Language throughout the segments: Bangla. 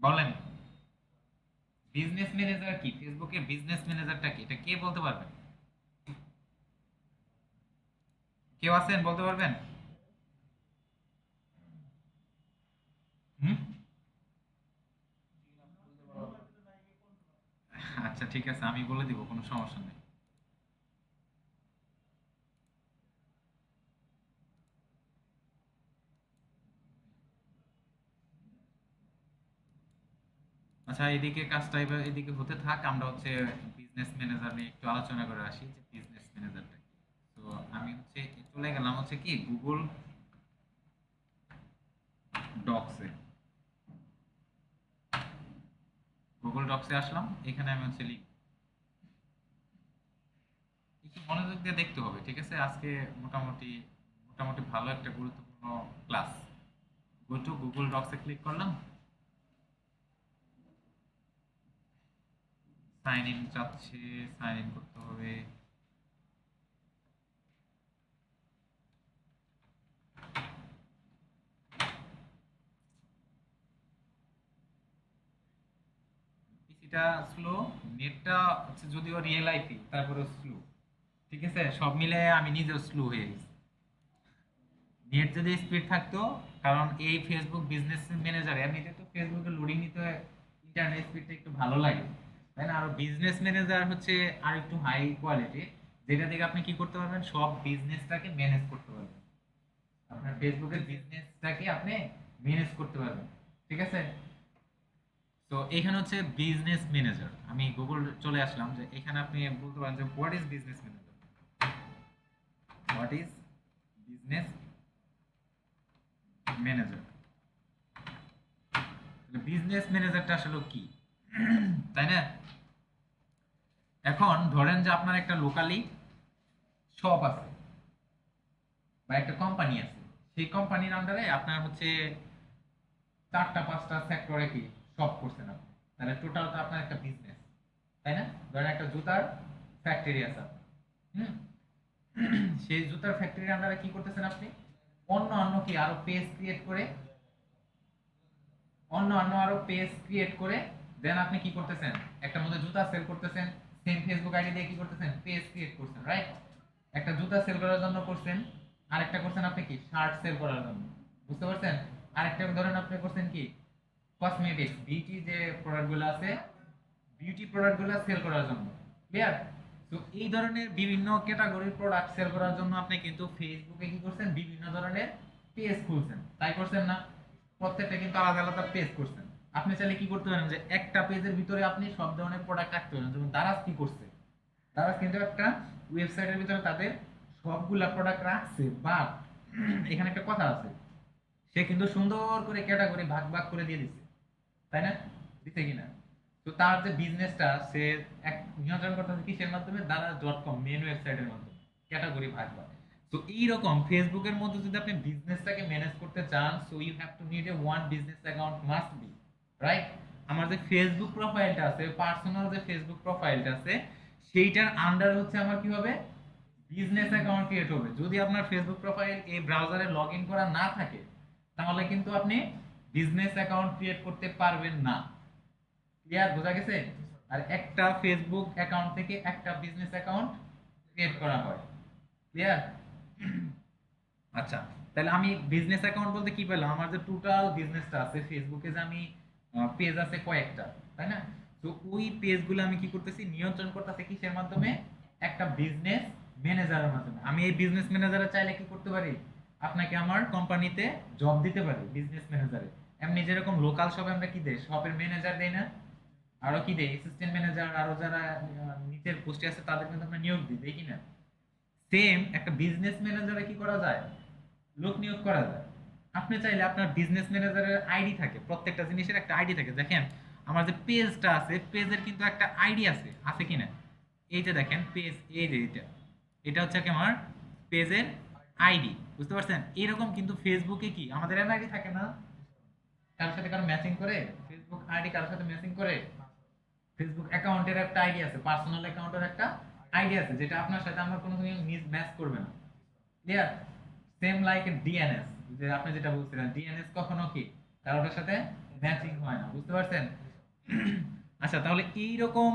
বলেন, বিজনেস ম্যানেজার কি? ফেসবুকের বিজনেস ম্যানেজারটা কি? এটা কে বলতে পারবেন? কেউ আছেন বলতে পারবেন? হুম। আচ্ছা ঠিক আছে, আমি বলে দিব, কোনো সমস্যা নেই। আচ্ছা, এদিকে কাজটা এবার এদিকে হতে থাক, আমরা হচ্ছে বিজনেস ম্যানেজার নিয়ে একটু আলোচনা করে আসি যে বিজনেস ম্যানেজারটা কি। তো আমি হচ্ছে চলে গেলাম হচ্ছে কি গুগল ডক্সে। গুগল ডক্সে আসলাম, এখানে আমি হচ্ছে লিখ, একটু মনোযোগ দিয়ে দেখতে হবে, ঠিক আছে? আজকে মোটামুটি মোটামুটি ভালো একটা গুরুত্বপূর্ণ ক্লাস। গো টু গুগল ডক্সে ক্লিক করলাম, সাইন ইন চাচ্ছে, সাইন ইন করতে হবে। পিসিটা স্লো, নেটটা হচ্ছে যদিও রিয়েল আইপি তারপরেও স্লো, ঠিক আছে? সব মিলে আমি নিজেও স্লো হয়ে গেছি। নেট যদি স্পিড থাকতো, কারণ এই ফেসবুক বিজনেস ম্যানেজার এমনিতে তো ফেসবুকে লোডিং নিতে ইন্টারনেট স্পিডটা একটু ভালো লাগে, তাই না? আর বিজনেস ম্যানেজার হচ্ছে আর একটু হাই কোয়ালিটি, যেটা থেকে আপনি কি করতে পারবেন, সব বিজনেসটাকে ম্যানেজ করতে পারবেন। আপনার ফেসবুকের বিজনেসটাকে আপনি ম্যানেজ করতে পারবেন, ঠিক আছে? তো এখানে হচ্ছে বিজনেস ম্যানেজার, আমি গুগল চলে আসলাম, যে এখানে আপনি বলতে পারেন যে what is business manager, what is business manager. Business ম্যানেজারটা আসলে কি, তাই না? এখন ধরেন যে আপনার একটা লোকালি শপ আছে বা একটা কোম্পানি আছে, সেই কোম্পানির আন্ডারে আপনার হচ্ছে চারটা পাঁচটা সেক্টরে কি শপ করছেন আপনি, তাহলে টোটাল তো আপনার একটা বিজনেস, তাই না? ধরেন একটা জুতার ফ্যাক্টরি আছে আপনার। হুম। সেই জুতার ফ্যাক্টরির আন্ডারে কি করতেছেন আপনি, অন্য অন্য কি আরো পেজ ক্রিয়েট করে, অন্য অন্য আরো পেজ ক্রিয়েট করে দেন আপনি কি করতেছেন, একটা মধ্যে জুতা সেল করতেছেন, সেম ফেসবুক আইডি দিয়ে কি করতেছেন, পেজ ক্রিয়েট করছেন, রাইট? একটা জুতা সেল করার জন্য করছেন, আরেকটা করছেন আপনি কি শার্ট সেল করার জন্য, বুঝতে পারছেন? আরেকটা ধরেন আপনি করছেন কি কসমেটিক্স, বিউটি যে প্রোডাক্টগুলো আছে, বিউটি প্রোডাক্টগুলো সেল করার জন্য, ক্লিয়ার? তো এই ধরনের বিভিন্ন ক্যাটাগরির প্রোডাক্ট সেল করার জন্য আপনি কিন্তু ফেসবুকে কি করছেন, বিভিন্ন ধরনের পেজ খুলছেন, তাই করছেন না? প্রত্যেকটা কিন্তু আলাদা আলাদা পেজ করছেন। আপনি চাইলে কি করতে পারেন, যে একটা পেজের ভিতরে আপনি সব ধরনের প্রোডাক্ট রাখতে পারেন, যেমন দারাজ কি করছে, তারা কিন্তু একটা ওয়েবসাইটের ভিতরে তাদের সবগুলা প্রোডাক্ট রাখছে, বাট এখানে একটা কথা আছে, সে কিন্তু সুন্দর করে ক্যাটাগরি ভাগ ভাগ করে দিয়ে দিচ্ছে, তাই না? দিতে কিনা? তো তার যে বিজনেসটা সে এক নিয়ন্ত্রণ করতেছে কিসের মাধ্যমে, দারাজ.কম মেন ওয়েবসাইটের মাধ্যমে, ক্যাটাগরি ভাগ ভাগ। তো এইরকম ফেসবুকের মধ্যে যদি আপনি বিজনেসটাকে ম্যানেজ করতে চান, so you have to need a one business account must be, right? আমার যে ফেসবুক প্রোফাইলটা আছে, পার্সোনাল যে ফেসবুক প্রোফাইলটা আছে, সেইটার আন্ডার হচ্ছে আমার কি হবে, বিজনেস অ্যাকাউন্ট ক্রিয়েট হবে। যদি আপনার ফেসবুক প্রোফাইল এই ব্রাউজারে লগ ইন করা না থাকে, তাহলে কিন্তু আপনি বিজনেস অ্যাকাউন্ট ক্রিয়েট করতে পারবেন না। ক্লিয়ার, বোঝা গেছে? আর একটা ফেসবুক অ্যাকাউন্ট থেকে একটা বিজনেস অ্যাকাউন্ট ক্রিয়েট করা হয়, ক্লিয়ার? আচ্ছা, তাহলে আমি বিজনেস অ্যাকাউন্ট বলতে কি পেলাম, আমার যে টোটাল বিজনেসটা আছে ফেসবুকে, যে আমি পেজ আছে কয়েকটা, তাই না? তো ওই পেজগুলো আমি কি করতেছি, নিয়ন্ত্রণ করতেছি কিসের মাধ্যমে, একটা বিজনেস ম্যানেজারের মাধ্যমে। আমি এই বিজনেস ম্যানেজারে চাইলে কি করতে পারি, আপনাকে আমার কোম্পানিতে জব দিতে পারি বিজনেস ম্যানেজারে। এমনি যেরকম লোকাল শপে আমরা কি দেই, শপের ম্যানেজার দেই না, আরো কি দেই, অ্যাসিস্ট্যান্ট ম্যানেজার, আরো যারা নিচের পোস্টে আছে তাদের কিন্তু আমরা নিয়োগ দিই, দেই কিনা? সেম একটা বিজনেস ম্যানেজারে কি করা যায়, লোক নিয়োগ করা যায়। আপনি চাইলে আপনার বিজনেস ম্যানেজারের আইডি থাকে, প্রত্যেকটা জিনিসের একটা আইডি থাকে। দেখেন আমার যে পেজটা আছে, পেজের কিন্তু একটা আইডি আছে, আছে কিনা? এই যে দেখেন পেজ, এই যে এটা, এটা হচ্ছে কি আমার পেজের আইডি, বুঝতে পারছেন? এরকম কিন্তু ফেসবুকে কি আমাদের এনআইডি থাকে না, কারোর সাথে কারো ম্যাচিং করে, ফেসবুক আইডি কারোর সাথে ম্যাচিং করে, ফেসবুক অ্যাকাউন্টের একটা আইডি আছে, পার্সোনাল অ্যাকাউন্টের একটা আইডি আছে, যেটা আপনার সাথে আমার কোনো মিস ম্যাচ করবে না, ক্লিয়ার? সেম লাইক ডিএনএস, যে আপনি যেটা বলছিলেন, ডিএনএস কখনো কি কারোর সাথে ম্যাচিং হয় না, বুঝতে পারছেন? আচ্ছা, তাহলে এইরকম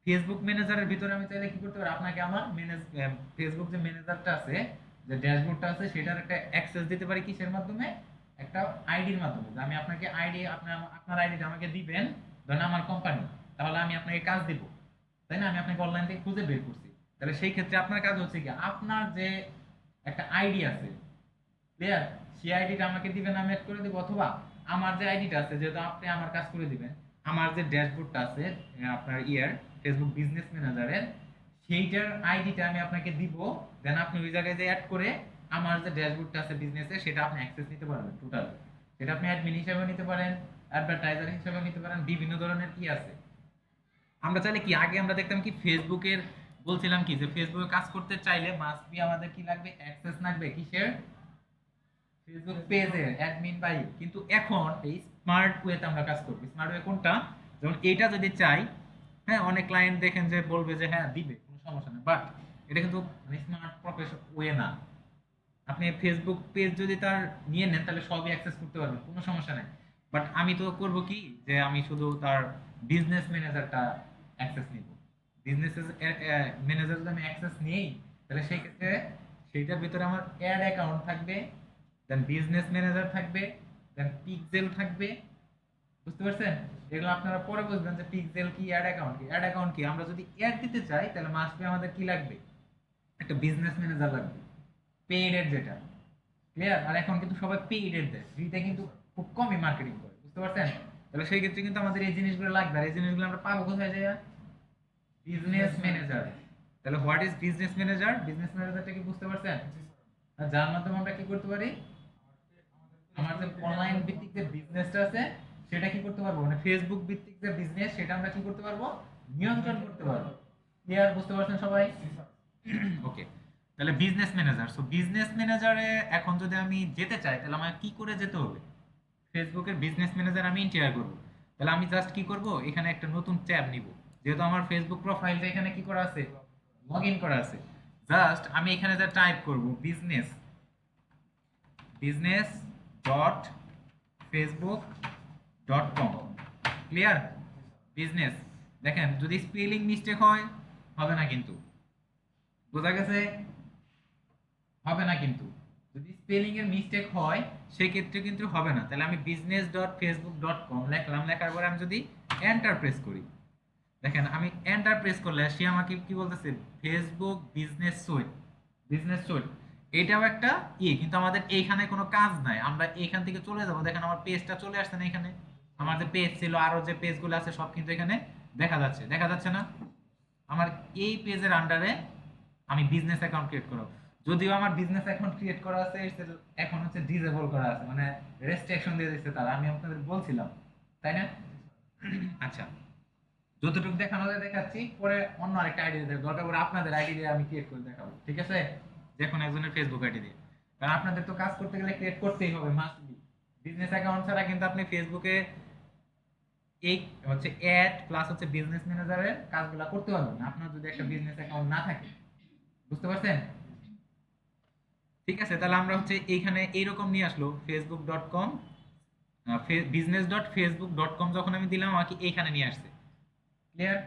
ফেসবুক ম্যানেজারের ভিতরে আমি চাইলে কি করতে পারি, আপনাকে আমার ফেসবুক যে ম্যানেজারটা আছে, যে ড্যাশবোর্ডটা আছে, সেটার একটা অ্যাক্সেস দিতে পারি কিসের মাধ্যমে, একটা আইডির মাধ্যমে। যে আমি আপনাকে আইডি, আপনার আইডিটা আমাকে দিবেন, ধরেন আমার কোম্পানি, তাহলে আমি আপনাকে কাজ দিব, তাই না? আমি আপনাকে অনলাইন থেকে খুঁজে বের করছি, তাহলে সেই ক্ষেত্রে আপনার কাজ হচ্ছে কি, আপনার যে একটা আইডি আছে, ক্লিয়ার, সেই আইডিটা আমাকে দিবেন, আমি অ্যাড করে দিব, অথবা আমার যে আইডিটা আছে, যেহেতু আপনি আমার কাজ করে দিবেন, আমার যে ড্যাশবোর্ডটা আছে আপনার ফেসবুক বিজনেস ম্যানেজারের, সেইটার আইডিটা আমি আপনাকে দিব, দেন আপনি ওই জায়গায় যে অ্যাড করে আমার যে ড্যাশবোর্ডটা আছে বিজনেসে, সেটা আপনি অ্যাক্সেস নিতে পারবেন টোটাল। সেটা আপনি অ্যাডমিন হিসেবে নিতে পারেন, অ্যাডভার্টাইজার হিসেবে নিতে পারেন, বিভিন্ন ধরনের কি আছে। আমরা চাইলে কি, আগে আমরা দেখতাম কি ফেসবুকের, বলছিলাম কি যে ফেসবুকে কাজ করতে চাইলে মাস্ট বি আমাদের কি লাগবে, অ্যাক্সেস লাগবে কিসের, ফেসবুক পেজের অ্যাডমিন বাই। কিন্তু এখন এই স্মার্ট ওয়েতে আমরা কাজ করব। স্মার্ট ওয়ে কোনটা? যেমন এইটা যদি চাই, হ্যাঁ, অনেক ক্লায়েন্ট দেখেন যে বলবে যে হ্যাঁ দিবে, কোনো সমস্যা নেই, বাট এটা কিন্তু মানে স্মার্ট প্রফেশন ওয়ে না। আপনি ফেসবুক পেজ যদি তার নিয়ে নেন, তাহলে সবই অ্যাক্সেস করতে পারবেন, কোনো সমস্যা নেই। বাট আমি তো করব কি, যে আমি শুধু তার বিজনেস ম্যানেজারটা অ্যাক্সেস নিব। বিজনেস ম্যানেজার যদি আমি অ্যাক্সেস নিই, তাহলে সেই ক্ষেত্রে সেইটার ভিতরে আমার অ্যাড অ্যাকাউন্ট থাকবে, দেন বিজনেস ম্যানেজার থাকবে, দেন পিক্সেল থাকবে, বুঝতে পারছেন? এগুলো আপনারা পরে বুঝবেন যে পিক্সেল কি, অ্যাড অ্যাকাউন্ট কি। অ্যাড অ্যাকাউন্ট কি, আমরা যদি অ্যাড দিতে চাই, তাহলে মাস্ট বি আমাদের কি লাগবে, একটা বিজনেস ম্যানেজার লাগবে, পেইড এর যেটা, ক্লিয়ার। আর এখন কিন্তু সবাই পেইড এর দেয়, ফ্রিতে কিন্তু খুব কমই মার্কেটিং করে, বুঝতে পারছেন? তাহলে সেই ক্ষেত্রে কিন্তু আমাদের এই জিনিসগুলো লাগবে, আর এই জিনিসগুলো আমরা পাবো কোথায় যায়, বিজনেস ম্যানেজার। তাহলে what is business manager? Business ম্যানেজারটা কি বুঝতে পারছেন? আর যার মাধ্যমে আমরা কি করতে পারি, আমার যে অনলাইন ভিত্তিক যে বিজনেসটা আছে, সেটা কি করতে পারবো, মানে ফেসবুক ভিত্তিক যে বিজনেস, সেটা আমরা কি করতে পারবো, নিয়ন্ত্রণ করতে পারবো। ক্লিয়ার, বুঝতে পারছেন সবাই? ওকে, তাহলে বিজনেস ম্যানেজার। সো বিজনেস ম্যানেজারে এখন যদি আমি যেতে চাই, তাহলে আমার কি করে যেতে হবে, ফেসবুকের বিজনেস ম্যানেজার আমি ইন্টার করব। তাহলে আমি জাস্ট কি করব, এখানে একটা নতুন ট্যাব নিব, যেহেতু আমার ফেসবুক প্রোফাইলটা এখানে কি করা আছে, লগ ইন করা আছে। জাস্ট আমি এখানে যা টাইপ করব, business business dot Facebook dot com, clear. Business, দেখেন যদি স্পেলিং মিস্টেক হয়, হবে না কিন্তু, বোঝা গেছে? হবে না কিন্তু, যদি স্পেলিং এর মিস্টেক হয় সেক্ষেত্রে কিন্তু হবে না। তাহলে আমি business dot Facebook dot com লিখলাম, লেখার পরে আমি যদি এন্টার প্রেস করি, দেখেন আমি এন্টার প্রেস করলে সে আমাকে কি বলতেছে, Facebook business suite, business suite. এটাও একটা কিন্তু আমাদের এইখানে কোনো কাজ নাই, আমরা এইখান থেকে চলে যাব। দেখেন আমার পেজটা চলে আসছে না এখানে, আমার যে পেজ ছিল, আরো যে পেজগুলো আছে সব কিন্তু এখানে দেখা যাচ্ছে, দেখা যাচ্ছে না? আমার এই পেজের আন্ডারে আমি বিজনেস অ্যাকাউন্ট ক্রিয়েট করব। যদিও আমার বিজনেস অ্যাকাউন্ট ক্রিয়েট করা আছে, এখন হচ্ছে ডিসেবল করা আছে, মানে রেস্ট্রিকশন দিয়ে দিচ্ছে তারা, আমি আপনাদের বলছিলাম, তাই না? আচ্ছা, যতটুকু দেখানো যায় দেখাচ্ছি, পরে অন্য আরেকটা আইডি দিয়ে দরকার পড়ে আপনাদের আইডি দিয়ে আমি ক্রিয়েট করে দেখাবো, ঠিক আছে? যে কোনো একজনের ফেসবুক আইডি দিয়ে, কারণ আপনাদের তো কাজ করতে গেলে ক্রিয়েট করতেই হবে, মাস্ট বি। বিজনেস অ্যাকাউন্ট ছাড়া কিন্তু আপনি ফেসবুকে এই হচ্ছে অ্যাড প্লাস হচ্ছে বিজনেস ম্যানেজারের কাজগুলো করতে পারবেন না, আপনার যদি একটা বিজনেস অ্যাকাউন্ট না থাকে, বুঝতে পারছেন? ঠিক আছে, তাহলে আমরা হচ্ছে এইখানে এইরকম নিয়ে আসলো Facebook dot com, business dot Facebook dot com, যখন আমি দিলাম আমাকে এইখানে নিয়ে আসছে, ক্লিয়ার।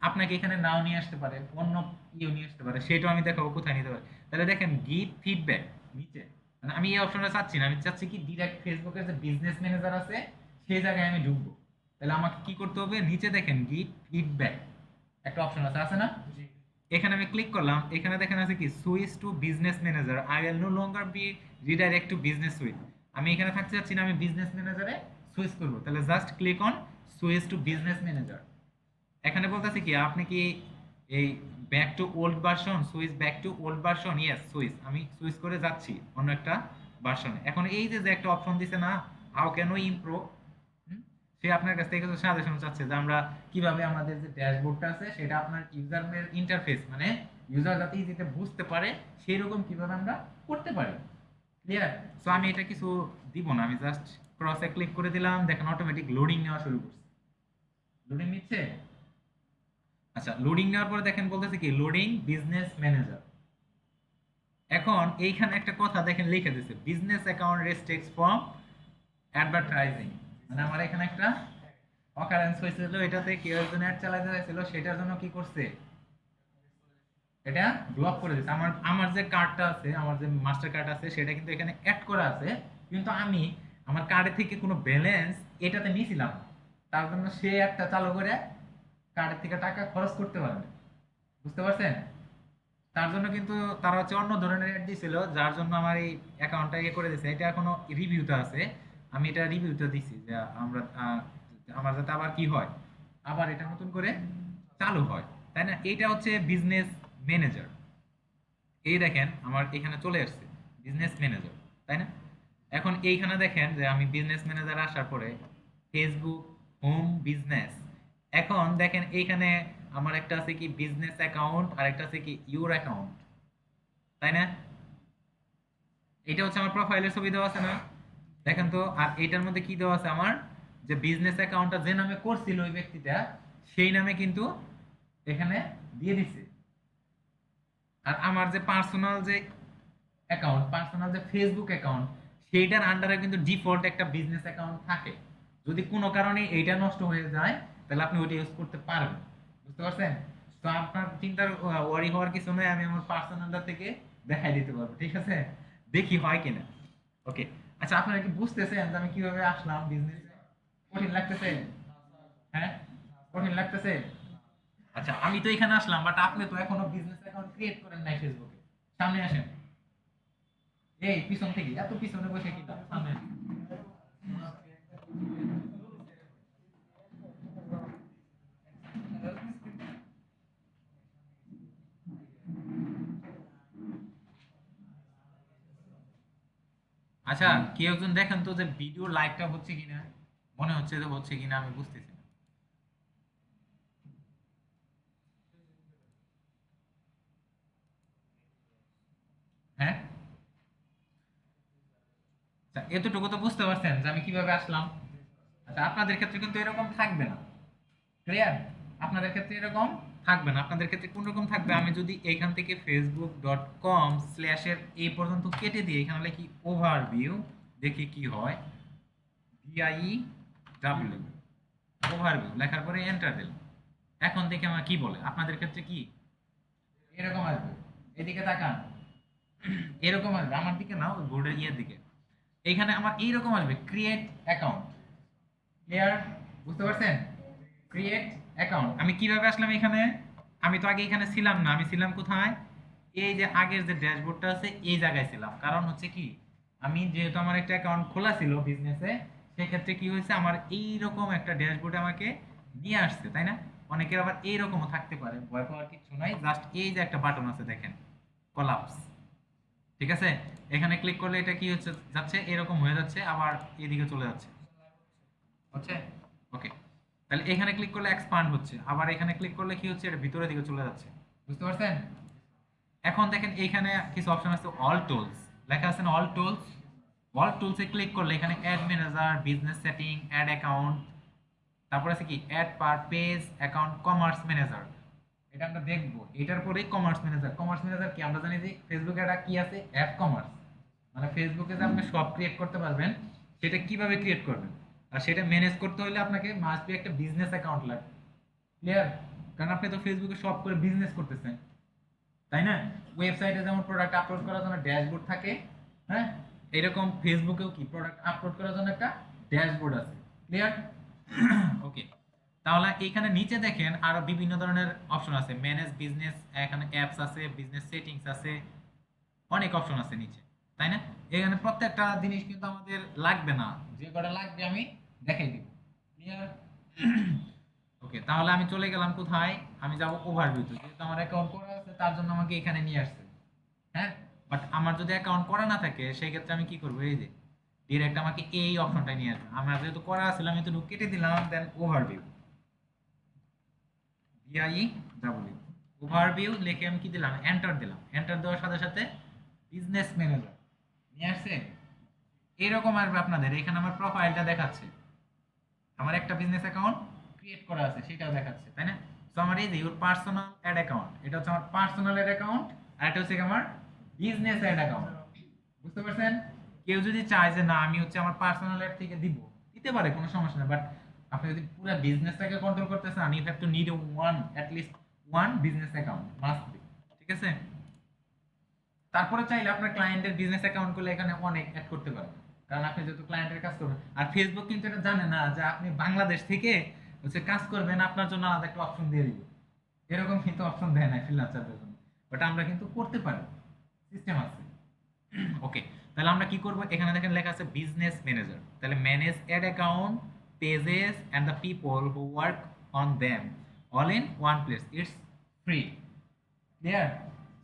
আপনাকে এখানে নাও নিয়ে আসতে পারে, অন্য নিয়ে আসতে পারে, সেটাও আমি দেখাবো কোথায় নিতে পারে। তাহলে দেখেন গিভ ফিডব্যাক নিচে, মানে আমি এই অপশনটা চাচ্ছি না, আমি চাচ্ছি কি ডিরেক্ট ফেসবুকের যে বিজনেস ম্যানেজার আছে সেই জায়গায় আমি ঢুকবো। তাহলে আমাকে কি করতে হবে, নিচে দেখেন গিভ ফিডব্যাক একটা অপশন আছে, আছে না? এখানে আমি ক্লিক করলাম, এখানে দেখেন আছে কি switch to business manager, I will no longer be redirect to business switch. আমি এখানে থাকতে চাচ্ছি না, আমি বিজনেস ম্যানেজারে সুইচ করব। তাহলে just click on switch to business manager. এখানে বলতেছে কি আপনি কি এই back to old version, switch back to old version, yes switch, আমি সুইচ করে যাচ্ছি অন্য একটা ভার্সনে। এখন এই যে যে একটা অপশন দিছে না, হাউ ক্যান উই ইমপ্রুভ, সে আপনার কাছ থেকে কিছু সাজেশন চাচ্ছে যে আমরা কিভাবে আমাদের যে ড্যাশবোর্ডটা আছে সেটা আপনার ইউজারের ইন্টারফেস, মানে ইউজার যাতে ইজিতে বুঝতে পারে সেই রকম কিভাবে আমরা করতে পারি, ক্লিয়ার। সো আমি এটা কিছু দিব না, আমি জাস্ট ক্রসে ক্লিক করে দিলাম, দেখেন অটোমেটিক লোডিং নেওয়া শুরু করছে, লোডিং নিচ্ছে। আচ্ছা, লোডিং নেওয়ার পরে দেখেন বলতেছে কি লোডিং বিজনেস ম্যানেজার। এখন এইখানে একটা কথা দেখেন লিখে দিয়েছে, বিজনেস অ্যাকাউন্ট রেস্ট্রিক্টস ফ্রম অ্যাডভার্টাইজিং। মানে আমার এখানে একটা অকারেন্স হয়েছিল, এটাতে কেউ একজন অ্যাড চালাতে চাইছিল, সেটার জন্য কি করছে, এটা ব্লক করে দিচ্ছে। আমার আমার যে কার্ডটা আছে, আমার যে মাস্টার কার্ড আছে, সেটা কিন্তু এখানে অ্যাড করা আছে, কিন্তু আমি আমার কার্ডে থেকে কোনো ব্যালেন্স এটাতে নিয়েছিলাম না। তার জন্য সে একটা চালু করে কার্ডের থেকে টাকা খরচ করতে পারবে, বুঝতে পারছেন? তার জন্য কিন্তু তারা হচ্ছে অন্য ধরনের অ্যাড দিছিল, যার জন্য আমার এই অ্যাকাউন্টটা ইয়ে করে দিয়েছে। এটা এখনো রিভিউতে আছে, আমি এটা রিভিউতে দিছি যে আমরা আমার যাতে আবার কি হয়, আবার এটা নতুন করে চালু হয়, তাই না? এইটা হচ্ছে বিজনেস ম্যানেজার। এই দেখেন আমার এখানে চলে আসছে বিজনেস ম্যানেজার, তাই না? এখন এইখানে দেখেন যে আমি বিজনেস ম্যানেজার আসার পরে ফেসবুক হোম বিজনেস, এখন দেখেন এইখানে আমার একটা আছে কি বিজনেস অ্যাকাউন্ট, আর একটা আছে কি ইউর অ্যাকাউন্ট, তাই না? এটা হচ্ছে আমার প্রোফাইলের ছবি দেওয়া আছে না, দেখেন তো। আর এটার মধ্যে কি দেওয়া আছে, আমার যে বিজনেস অ্যাকাউন্টটা যে নামে করছিল ওই ব্যক্তিটা, সেই নামে কিন্তু এখানে দিয়ে দিছে। আর আমার যে পার্সোনাল যে অ্যাকাউন্ট, পার্সোনাল যে ফেসবুক অ্যাকাউন্ট, সেইটার আন্ডারে কিন্তু ডিফল্ট একটা বিজনেস অ্যাকাউন্ট থাকে। যদি কোনো কারণে এইটা নষ্ট হয়ে যায়, তাহলে আপনি ওইটা ইউজ করতে পারবেন, বুঝতে পারছেন? তো আপনার চিন্তার ওয়ারি হওয়ার কিছু নয়, আমি আমার পার্সোনালটা থেকে দেখাই দিতে পারবো, ঠিক আছে? দেখি হয় কিনা। ওকে, আচ্ছা আপনারা কি বুঝতেছেন যে আমি কিভাবে আসলাম বিজনেসে? কঠিন লাগতেছে? হ্যাঁ, কঠিন লাগতেছে? আচ্ছা, আমি তো এখানে আসলাম, বাট আপনি তো এখনো বিজনেস অ্যাকাউন্ট ক্রিয়েট করেন নাই ফেসবুকে। সামনে আসেন। এই পিছন থেকে এত পিছনে বসে কি লাভ? সামনে আসেন। আচ্ছা, কেউ একজন দেখেন তো যে ভিডিও লাইভটা হচ্ছে কিনা, মনে হচ্ছে যে হচ্ছে কিনা, আমি বুঝতেছি না। হ্যাঁ, আচ্ছা, এতটুকু তো বুঝতে পারছেন যে আমি কিভাবে আসলাম। আচ্ছা, আপনাদের ক্ষেত্রে কিন্তু এরকম থাকবে না, ক্লিয়ার? আপনাদের ক্ষেত্রে এরকম থাকবে না, আপনাদের ক্ষেত্রে কোন রকম থাকবে, আমি যদি এখান থেকে facebook.com/এর এই পর্যন্ত কেটে দিই, এখানে লিখি ওভারভিউ, দেখি কি হয়। VIEW ওভারভিউ লেখার পরে এন্টার দিলাম। এখন দেখে আমার কি বলে, আপনাদের ক্ষেত্রে কি এরকম আসবে? এদিকে তাকান, এরকম আসবে আমার দিকে না, ওই বোর্ডের ইয়ের দিকে। এইখানে আমার এইরকম আসবে ক্রিয়েট অ্যাকাউন্ট, ক্লিয়ার? বুঝতে পারছেন? Create account. আমি কিভাবে আসলাম এখানে? আমি তো আগে এখানে ছিলাম না, আমি ছিলাম কোথায়? এই যে আগের যে ড্যাশবোর্ডটা আছে এই জায়গায় ছিলাম। কারণ হচ্ছে কি, আমি যেহেতু আমার একটা অ্যাকাউন্ট খোলা ছিল বিজনেসে, সেক্ষেত্রে কি হয়েছে, আমার এইরকম একটা ড্যাশবোর্ডে আমাকে নিয়ে আসছে, তাই না? অনেকের আবার এইরকমও থাকতে পারে, ভয় পাওয়ার কিছু নাই। জাস্ট এই যে একটা বাটন আছে দেখেন, কলাপস, ঠিক আছে? এখানে ক্লিক করলে এটা কি হচ্ছে, যাচ্ছে এরকম হয়ে যাচ্ছে, আবার এদিকে চলে যাচ্ছে, হচ্ছে? ওকে, তাহলে এখানে ক্লিক করলে এক্সপান্ড হচ্ছে, আবার এখানে ক্লিক করলে কি হচ্ছে, এটা ভিতরের দিকে চলে যাচ্ছে, বুঝতে পারছেন? এখন দেখেন এইখানে কিছু অপশন আছে, অল টুলস লেখা আছে না, অল টুলস। অল টুলসে ক্লিক করলে এখানে ad manager, business setting, ad account, তারপর আছে কি ad per page account, commerce manager. এটা আমরা দেখবো, এটার পরে কমার্স ম্যানেজার। কমার্স ম্যানেজার কি, আমরা জানি যে ফেসবুকে একটা কি আছে, অ্যাপ কমার্স, মানে ফেসবুকে যে আপনি শপ ক্রিয়েট করতে পারবেন, সেটা কিভাবে ক্রিয়েট করবেন, আর সেটা ম্যানেজ করতে হলে আপনাকে মাস্ট বি একটা বিজনেস অ্যাকাউন্ট লাগবে, ক্লিয়ার? কারণ আপনি তো ফেসবুকে শপ করে বিজনেস করতেছেন, তাই না? ওয়েবসাইটে যেমন প্রোডাক্ট আপলোড করার জন্য ড্যাশবোর্ড থাকে, হ্যাঁ, এরকম ফেসবুকেও কি প্রোডাক্ট আপলোড করার জন্য একটা ড্যাশবোর্ড আছে, ক্লিয়ার? ওকে, তাহলে এখানে নিচে দেখেন আরো বিভিন্ন ধরনের অপশন আছে, ম্যানেজ বিজনেস, এখানে অ্যাপস আছে, বিজনেস সেটিংস আছে, অনেক অপশন আছে নিচে, তাই না? এখানে প্রত্যেকটা জিনিস কিন্তু আমাদের লাগবে না, যে কটা লাগবে আমি দেখাই দিব, ক্লিয়ার? ওকে, তাহলে আমি চলে গেলাম কোথায়, আমি যাব ওভারভিউতে, যেহেতু আমার অ্যাকাউন্ট করা আছে তার জন্য আমাকে এখানে নিয়ে আসছে, হ্যাঁ। বাট আমার যদি অ্যাকাউন্ট করা না থাকে, সেই ক্ষেত্রে আমি কি করবো, এই যে ডিরেক্ট আমাকে এই অপশনটাই নিয়ে আসবে। আমার যেহেতু করা আছে, আমি তো কেটে দিলাম, দেন ওভারভিউ, VIEW ওভারভিউ লিখে আমি কি দিলাম, এন্টার দিলাম। এন্টার দেওয়ার সাথে সাথে বিজনেস ম্যানেজার নিয়ে আসছে, এরকম আসবে আপনাদের। এখানে আমার প্রোফাইলটা দেখাচ্ছে, আমার একটা বিজনেস অ্যাকাউন্ট ক্রিয়েট করা আছে সেটাও দেখাচ্ছে, তাই না? তো আমার এই যে ইউর পার্সোনাল অ্যাড অ্যাকাউন্ট, এটা হচ্ছে আমার পার্সোনাল অ্যাড অ্যাকাউন্ট, আর এটা হচ্ছে আমার বিজনেস অ্যাড অ্যাকাউন্ট, বুঝতে পারছেন? কেউ যদি চায় যে না আমি হচ্ছে আমার পার্সোনাল অ্যাড থেকে দিব, দিতে নিতে পারে, কোনো সমস্যা নেই, বাট আপনি যদি পুরো বিজনেসটাকে কন্ট্রোল করতে চান, you have to need one, at least one business account must be. ঠিক আছে? তারপরে চাইলে আপনার ক্লায়েন্টের বিজনেস অ্যাকাউন্ট করলে এখানে অনেক অ্যাড করতে পারবেন, কারণ আপনি যেহেতু ক্লায়েন্টের কাজ করবেন। আর ফেসবুক কিন্তু এটা জানে না যে আপনি বাংলাদেশ থেকে হচ্ছে কাজ করবেন, আপনার জন্য আলাদা একটা অপশন দিয়ে দিবে, এরকম কিন্তু অপশন দেয় না ফ্রিল্যান্সারদের জন্য, বাট আমরা কিন্তু করতে পারি, সিস্টেম আছে। ওকে, তাহলে আমরা কি করব, এখানে দেখেন লেখা আছে বিজনেস ম্যানেজার, তাহলে manage ad account pages and the people who work on them all in one place, it's free. Clear?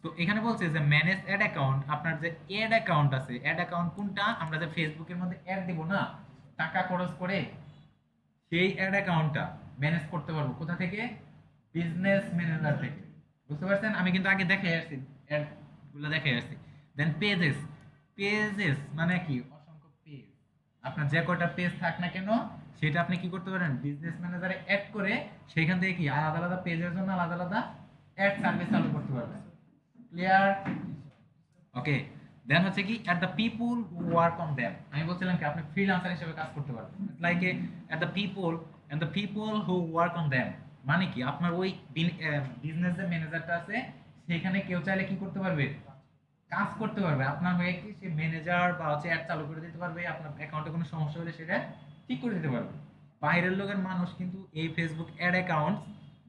তো এখানে বলছে যে ম্যানেজ অ্যাড অ্যাকাউন্ট, আপনার যে অ্যাড অ্যাকাউন্ট আছে, অ্যাড অ্যাকাউন্ট কোনটা, আমরা যে ফেসবুকের মধ্যে অ্যাড দিব না টাকা খরচ করে, সেই অ্যাড অ্যাকাউন্টটা ম্যানেজ করতে পারবো কোথা থেকে, বিজনেস ম্যানেজার থেকে। বুঝতে পারছেন? আমি কিন্তু আগে দেখে আসছি, অ্যাড গুলো দেখে আসছি। দেন পেজেস, পেজেস মানে কি, অসংখ্য পেজ, আপনার যে কয়টা পেজ থাক না কেন সেটা আপনি কি করতে পারেন, বিজনেস ম্যানেজারে অ্যাড করে সেখান থেকে কি আলাদা আলাদা পেজের জন্য আলাদা আলাদা অ্যাড সার্ভিস চালু করতে পারবেন। ক্লিয়ার? ওকে, দেন হচ্ছে কি at the people who work on them, আমি বলছিলাম কি আপনি ফ্রিল্যান্সার হিসেবে কাজ করতে পারবেন, like at the people and the people who work on them, মানে কি আপনার ওই বিজনেস যে ম্যানেজারটা আছে সেখানে কেউ চাইলে কি করতে পারবে, কাজ করতে পারবে আপনার হয়ে, কি সে ম্যানেজার বা হচ্ছে অ্যাড চালু করে দিতে পারবে, আপনার অ্যাকাউন্টে কোনো সমস্যা হলে সেটা ঠিক করে দিতে পারবে। বাইরের লোকের মানুষ কিন্তু এই ফেসবুক অ্যাড অ্যাকাউন্ট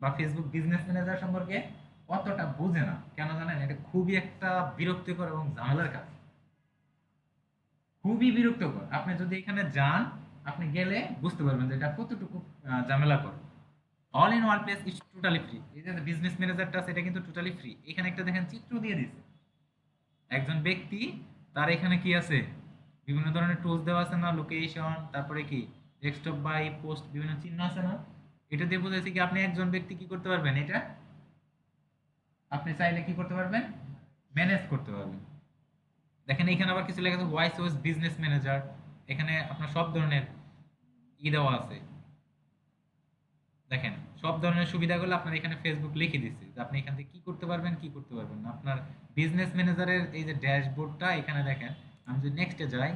বা ফেসবুক বিজনেস ম্যানেজার সম্পর্কে অতটা বুঝে না, কেন জানেন, এটা খুবই একটা বিরক্তিকর এবং ঝামেলার কাজ, খুবই বিরক্তিকর। আপনি যদি এখানে যান, আপনি গেলে বুঝতে পারবেন যে এটা কতটুকু ঝামেলাকর। All in one place is totally free, এই যে বিজনেস ম্যানেজারটা আছে এটা কিন্তু টোটালি ফ্রি। এখানে একটা দেখেন চিত্র দিয়ে দিছে একজন ব্যক্তি, তার এখানে কি আছে, বিভিন্ন ধরনের টুলস দেওয়া আছে না, লোকেশন, তারপরে কি ডেস্কটপ বাই পোস্ট, বিভিন্ন চিহ্ন আছে না, এটা দিয়ে বোঝাচ্ছে কি আপনি একজন ব্যক্তি কি করতে পারবেন, এটা আপনি চাইলে কি করতে পারবেন, ম্যানেজ করতে পারবেন। দেখেন এখানে আবার কিছু লেখা আছে ভয়েস ওয়েস বিজনেস ম্যানেজার, এখানে আপনার সব ধরনের দেওয়া আছে, দেখেন সব ধরনের সুবিধাগুলো আপনার এখানে ফেসবুক লিখে দিচ্ছে যে আপনি এখান থেকে কি করতে পারবেন কি করতে পারবেন না। আপনার বিজনেস ম্যানেজারের এই যে ড্যাশবোর্ডটা এখানে দেখেন, আমি যদি নেক্সটে যাই,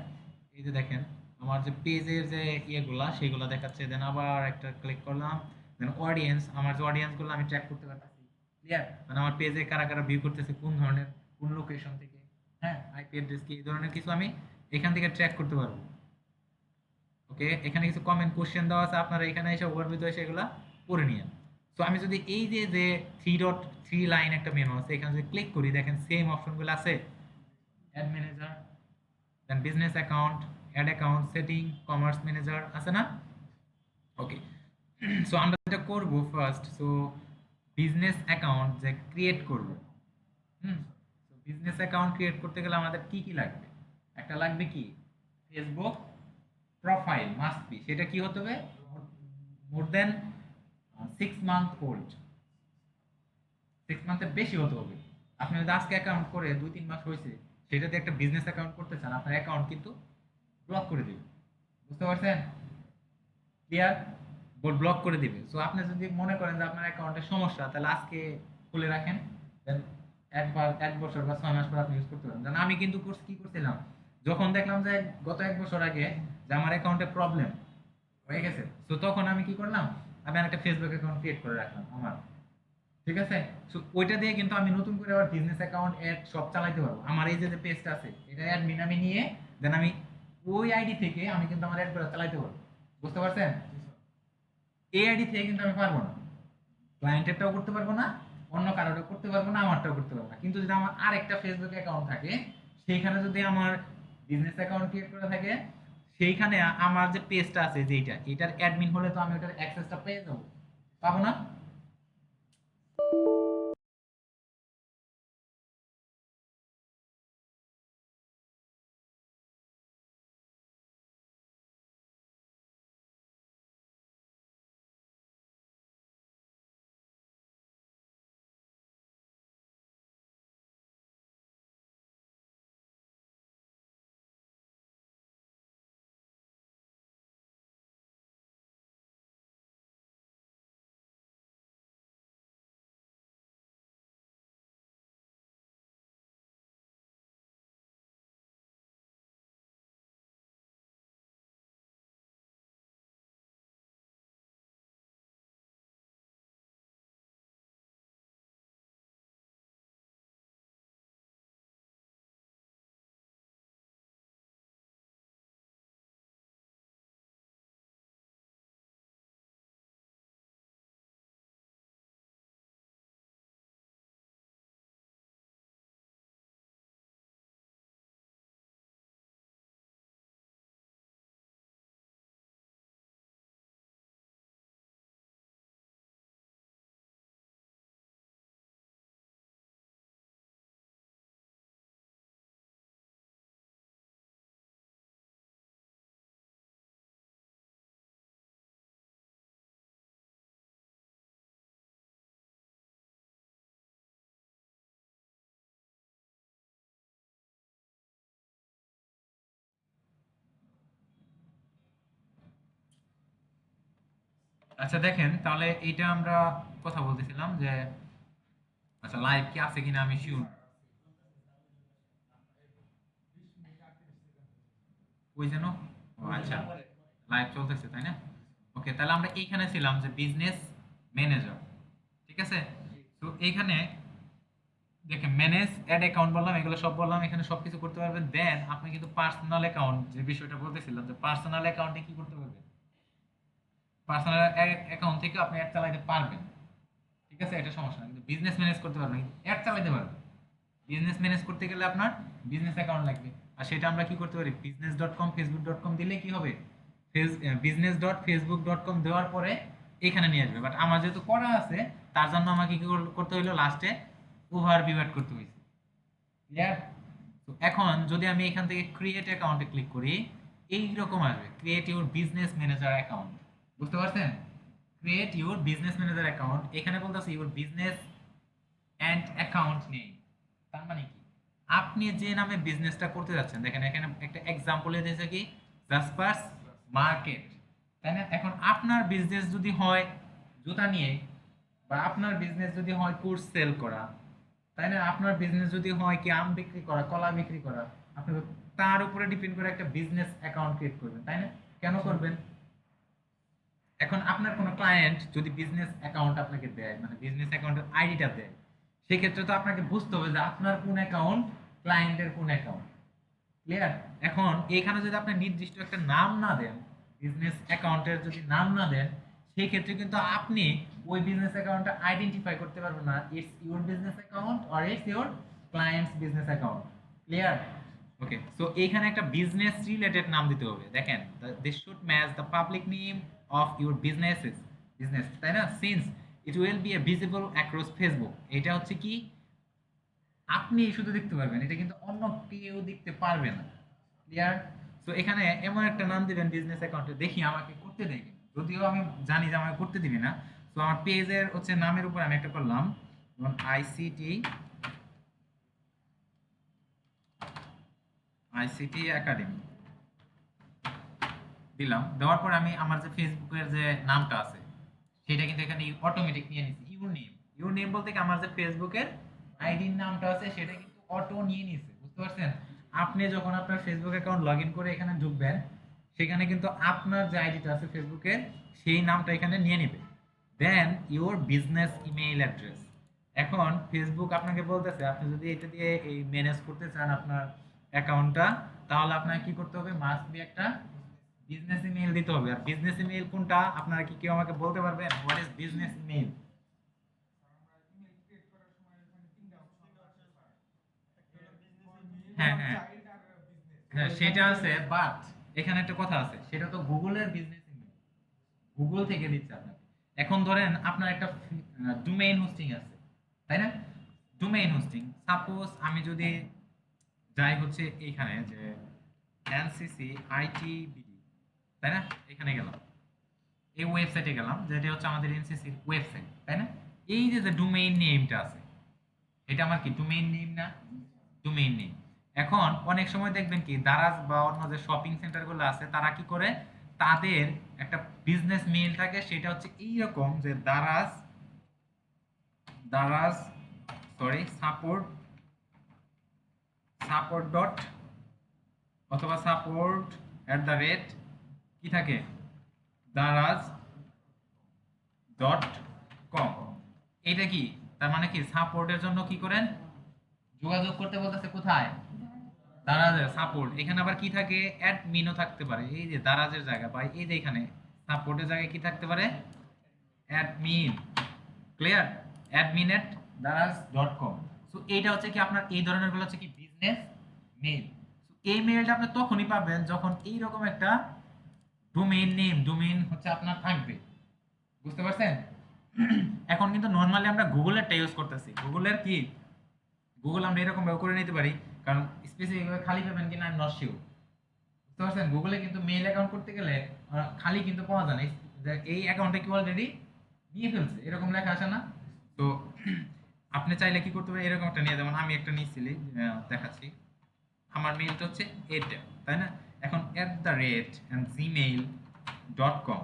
এই যে দেখেন আমার যে পেজের যে ইয়েগুলা সেগুলো দেখাচ্ছে, দেন আবার একটা ক্লিক করলাম, দেন অডিয়েন্স, আমার যে অডিয়েন্সগুলো আমি ট্র্যাক করতে পারতেছি। ক্লিয়ার? মানে আমার পেজে কারা কারা ভিউ করতেছে, কোন ধরনের, কোন লোকেশন থেকে, হ্যাঁ আইপি অ্যাড্রেস কি, এই ধরনের কিছু আমি এখান থেকে ট্র্যাক করতে পারবো। ওকে, এখানে কিছু কমেন্ট কোশ্চেন দেওয়া আছে, আপনারা এখানে এসে ওভারভিউ এসে এগুলা পড়ে নিয়েন। তো আমি যদি এই যে যে 3 লাইন একটা মেনু আছে, এখানে যদি ক্লিক করি, দেখেন সেম অপশনগুলো আছে, ad manager, then business account, ad account, setting, commerce manager আছে না? ওকে, সো আমরা যেটা করব ফার্স্ট, সো বিজনেস অ্যাকাউন্ট যে ক্রিয়েট করব, হুম, বিজনেস অ্যাকাউন্ট ক্রিয়েট করতে গেলে আমাদের কি কি লাগবে, একটা লাগবে কি, ফেসবুক প্রোফাইল মাস্ট বি, সেটা কি হতে হবে, মোর দেন 6 মান্থ ওল্ড, 6 মান্থের বেশি হতে হবে। আপনি যদি আজকে অ্যাকাউন্ট করে 2-3 মাস হয়েছে, সেটাতে একটা বিজনেস অ্যাকাউন্ট করতে চান, আপনার অ্যাকাউন্ট কিন্তু ব্লক করে দিবে। বুঝতে পারছেন? ক্লিয়ার? বোর্ড ব্লক করে দিবে। সো আপনি যদি মনে করেন যে আপনার অ্যাকাউন্টের সমস্যা, তাহলে আজকে খুলে রাখেন, দেন একবার 1 বছর বা 6 মাস পর আপনি ইউজ করতে পারেন। আমি কিন্তু কি করছিলাম, যখন দেখলাম যে গত 1 বছর আগে যে আমার অ্যাকাউন্টে প্রবলেম হয়ে গেছে, তো তখন আমি কি করলাম, আমি একটা ফেসবুক অ্যাকাউন্ট ক্রিয়েট করে রাখলাম আমার। ঠিক আছে? সো ওইটা দিয়ে কিন্তু আমি নতুন করে আবার বিজনেস অ্যাকাউন্ট অ্যাড সব চালাতে পারবো। আমার এই যে পেজটা আছে এটা অ্যাডমিন আমি নিয়ে, দেন আমি ওই আইডি থেকে আমি কিন্তু আমার অ্যাডগুলো চালাতে পারবো। বুঝতে পারছেন? এই আইডি থেকে কিন্তু আমি পারবো না, ক্লায়েন্টেরটাও করতে পারবো না, অন্য কারোরও করতে পারবো না, আমারটাও করতে পারবো না। কিন্তু যদি আমার আরেকটা ফেসবুক অ্যাকাউন্ট থাকে, সেইখানে যদি আমার বিজনেস অ্যাকাউন্ট ক্রিয়েট করা থাকে, সেইখানে আমার যে পেজটা আছে যেটা, এটার অ্যাডমিন হলে তো আমি ওটার অ্যাক্সেসটা পেয়ে যাবো, পাবো না? আচ্ছা দেখেন তাহলে এইটা আমরা কথা বলতেছিলাম যে আচ্ছা লাইভ কি আছে কিনা আমি শিওর। ওই যেন ও আচ্ছা লাইভ চলতেছে তাই না? ওকে তাহলে আমরা এইখানে ছিলাম যে বিজনেস ম্যানেজার, ঠিক আছে? তো এইখানে দেখেন ম্যানেজ অ্যাড অ্যাকাউন্ট বললাম, এগুলো সব বললাম, এখানে সবকিছু করতে পারবেন। দেন আপনি কিন্তু পার্সোনাল অ্যাকাউন্ট যে বিষয়টা বলতেছিলাম যে পার্সোনাল অ্যাকাউন্টে কি করতে পারবেন, পার্সোনাল অ্যাকাউন্ট থেকে আপনি অ্যাড চালাতে পারবেন, ঠিক আছে? এটা সমস্যা না, কিন্তু বিজনেস ম্যানেজ করতে পারবেন, অ্যাড চালাতে পারবেন। বিজনেস ম্যানেজ করতে গেলে আপনার বিজনেস অ্যাকাউন্ট লাগবে, আর সেটা আমরা কি করতে পারি, business dot com Facebook dot com দিলে কি হবে, business dot Facebook dot com দেওয়ার পরে এখানে নিয়ে আসবে। বাট আমার যেহেতু করা আছে তার জন্য আমাকে কি করতে হইলো, লাস্টে ওভার বিভাট করতে হয়েছে। ক্লিয়ার? তো এখন যদি আমি এখান থেকে ক্রিয়েট অ্যাকাউন্টে ক্লিক করি, এইরকম আসবে create your business manager account. বুঝতে পারছেন? Create your business manager account, এখানে বলতেছে ইউর বিজনেস অ্যান্ড অ্যাকাউন্ট নেই। তার মানে কি, আপনি যে নামে বিজনেসটা করতে যাচ্ছেন, দেখেন এখানে একটা এক্সাম্পলে দিয়েছে কি, জাসপার্স মার্কেট, তাই না? এখন আপনার বিজনেস যদি হয় জুতা নিয়ে, বা আপনার বিজনেস যদি হয় কোর্স সেল করা, তাই না? আপনার বিজনেস যদি হয় কি আম বিক্রি করা, কলা বিক্রি করা, আপনি তো তার উপরে ডিপেন্ড করে একটা বিজনেস অ্যাকাউন্ট ক্রিয়েট করবেন, তাই না? কেন করবেন? এখন আপনার কোনো ক্লায়েন্ট যদি বিজনেস অ্যাকাউন্ট আপনাকে দেয়, মানে বিজনেস অ্যাকাউন্টের আইডিটা দেয়, সেক্ষেত্রে তো আপনাকে বুঝতে হবে যে আপনার কোন অ্যাকাউন্ট, ক্লায়েন্টের কোন অ্যাকাউন্ট। ক্লিয়ার? এখন এখানে যদি আপনি নির্দিষ্ট একটা নাম না দেন, বিজনেস অ্যাকাউন্টের যদি নাম না দেন, সেই ক্ষেত্রে কিন্তু আপনি ওই বিজনেস অ্যাকাউন্টটা আইডেন্টিফাই করতে পারবেন না, it's your business account or it's your clients business account. Clear? Okay, so এইখানে একটা বিজনেস রিলেটেড নাম দিতে হবে। দেখেন this should match the public name of your business, তাই না? Since it will B A visible across Facebook, এটা হচ্ছে কি আপনি শুধু দেখতে পারবেন, এটা কিন্তু অন্য কেউ দেখতে পারবে না। ক্লিয়ার? তো এখানে এমন একটা নাম দিবেন বিজনেস অ্যাকাউন্টে, দেখি আমাকে করতে দেয় কিনা, যদিও আমি জানি যে আমাকে করতে দিবে না। তো আমার পেজের হচ্ছে নামের উপর আমি একটা করলাম, যেমন আইসিটি একাডেমি দিলাম। দেওয়ার পর আমি আমার যে ফেসবুকের যে নামটা আছে সেটা কিন্তু এখানে অটোমেটিক নিয়ে নিচ্ছে, ইউর নেম বলতে কি আমার যে ফেসবুকের আইডির নামটা আছে সেটা কিন্তু অটো নিয়ে নিছে। বুঝতে পারছেন? আপনি যখন আপনার ফেসবুক অ্যাকাউন্ট লগ ইন করে এখানে ঢুকবেন, সেখানে কিন্তু আপনার যে আইডিটা আছে ফেসবুকের সেই নামটা এখানে নিয়ে নেবে। দেন ইউর বিজনেস ইমেইল অ্যাড্রেস, এখন ফেসবুক আপনাকে বলতেছে আপনি যদি এটা দিয়ে এই ম্যানেজ করতে চান আপনার অ্যাকাউন্টটা, তাহলে আপনাকে কি করতে হবে, মাস্ট বি একটা বিজনেস ইমেইল দিতে হবে। আর বিজনেস ইমেইল কোনটা আপনারা কি কেউ আমাকে বলতে পারবেন, হোয়াট ইজ বিজনেস ইমেইল? হ্যাঁ হ্যাঁ হ্যাঁ সেটা আছে, বাট এখানে একটা কথা আছে, সেটা তো গুগলের বিজনেস ইমেইল, গুগল থেকে দিচ্ছে আপনাকে। এখন ধরেন আপনার একটা ডোমেইন হোস্টিং আছে, তাই না? ডোমেইন হোস্টিং, সাপোজ আমি যদি যাই হচ্ছে এইখানে যে এনসিসি আইটিবিডি, তাই না? এখানে গেলাম, এই ওয়েবসাইটে গেলাম, যেটা হচ্ছে আমাদের এনসিসির ওয়েবসাইট, তাই না? এই যে যে ডোমেইন নেমটা আছে, এটা আমার কি ডোমেইন নেম না? Domain name. এখন অনেক সময় দেখবেন কি দারাজ বা অন্য যে শপিং সেন্টারগুলো আছে তারা কি করে, তাদের একটা বিজনেস মেইল থাকে, সেটা হচ্ছে এইরকম যে Daraz Daraz sorry support support dot, অথবা সাপোর্ট অ্যাট দ্য রেট কি থাকে, দারাজ ডট কম। এটা কি, তার মানে কি সাপোর্টের জন্য কি করেন, যোগাযোগ করতে বলতেছে কোথায়, দারাজের সাপোর্ট। এখানে আবার কি থাকে, অ্যাডমিনও থাকতে পারে, এই যে দারাজের জায়গা বা এই যে এখানে সাপোর্টের জায়গায় কি থাকতে পারে, অ্যাডমিন। ক্লিয়ার? অ্যাডমিন এট দারাজ ডট কম। সো এইটা হচ্ছে কি আপনার এই ধরনের গুলো হচ্ছে কি বিজনেস মেইল। এই মেইলটা আপনি তখনই পাবেন যখন এইরকম একটা ডোমেইন হচ্ছে আপনার থাকবে। বুঝতে পারছেন? এখন কিন্তু নর্মালি আমরা গুগলেরটা ইউজ করতেছি, গুগলের কি, গুগল আমরা এরকম ভাবে করে নিতে পারি, কারণ স্পেসিফিক ভাবে খালি পাবেন কিনা আমি নট শিওর। বুঝতে পারছেন? গুগলে কিন্তু মেইল অ্যাকাউন্ট করতে গেলে খালি কিন্তু পাওয়া যায় না, যে এই অ্যাকাউন্টে কি অলরেডি নিয়ে ফেলছে এরকম লেখা আসে না। তো আপনি চাইলে কি করতে পারেন, এরকম একটা নিয়ে, যেমন আমি একটা নিয়েছিলি, দেখাচ্ছি, আমার মেইলটা হচ্ছে এটা, তাই না? এখন @gmail.com,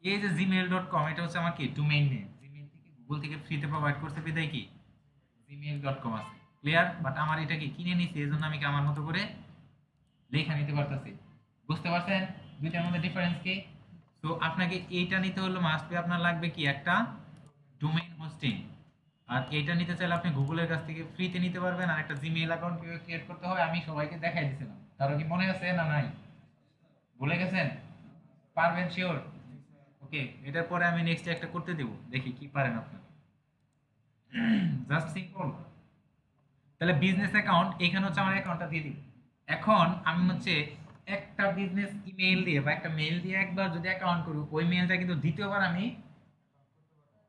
এই যে gmail.com এটা হচ্ছে আমার কি ডোমেইন নেম, জিমেইল থেকে গুগল থেকে ফ্রিতে প্রোভাইড করছে বিদায় কি gmail.com আছে। ক্লিয়ার? বাট আমার এটা কি কিনে নিছি, এজন্য আমি কি আমার মতো করে লেখা নিতে পারতেছি। বুঝতে পারছেন দুইটার মধ্যে ডিফারেন্স কি? তো আপনাকে এইটা নিতে হলে মাস্ট বি আপনার লাগবে কি একটা ডোমেইন হোস্টিং। আর এইটা নিতে চাইলে আপনি গুগলের কাছ থেকে ফ্রিতে নিতে পারবেন। আর একটা জিমেইল অ্যাকাউন্ট কিভাবে ক্রিয়েট করতে হয় আমি সবাইকে দেখাই দিয়েছিলাম, কারো কি মনে আছে না নাই? ভুলে গেছেন? পারবেন শিওর? ওকে, এটার পরে আমি নেক্সট একটা করতে দেব, দেখি কি পারেন আপনারা। Just simple. তাহলে বিজনেস অ্যাকাউন্ট এখানে হচ্ছে আমার অ্যাকাউন্টটা দিয়ে দিব। এখন আমি হচ্ছে একটা বিজনেস ইমেইল দিয়ে বা একটা মেইল দিয়ে একবার যদি অ্যাকাউন্ট করি, ওই মেইলটা কিন্তু দ্বিতীয়বার আমি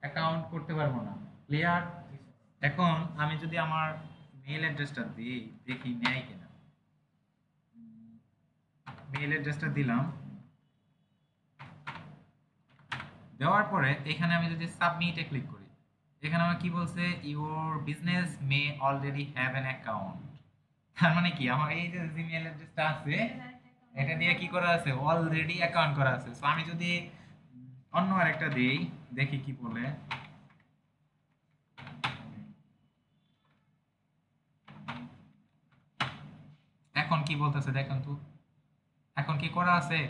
অ্যাকাউন্ট করতে পারবো না। ক্লিয়ার? এখন আমি যদি আমার মেইল অ্যাড্রেসটা দিই, দেখি নেয় কিনা। মেইল অ্যাড্রেসটা দিলাম, দেওয়ার পরে এখানে আমি যদি সাবমিটে ক্লিক করি, এখানে আমার কি বলছে, your business May already have an account. তার মানে কি আমার এই যে জিমেইল অ্যাড্রেসটা আছে এটা দিয়ে কি করা আছে, অলরেডি অ্যাকাউন্ট করা আছে। সো আমি যদি অন্য আরেকটা দিই, দেখি কি বলে। এখন কি বলতেছে দেখেন তো, এখন কি করা আছে?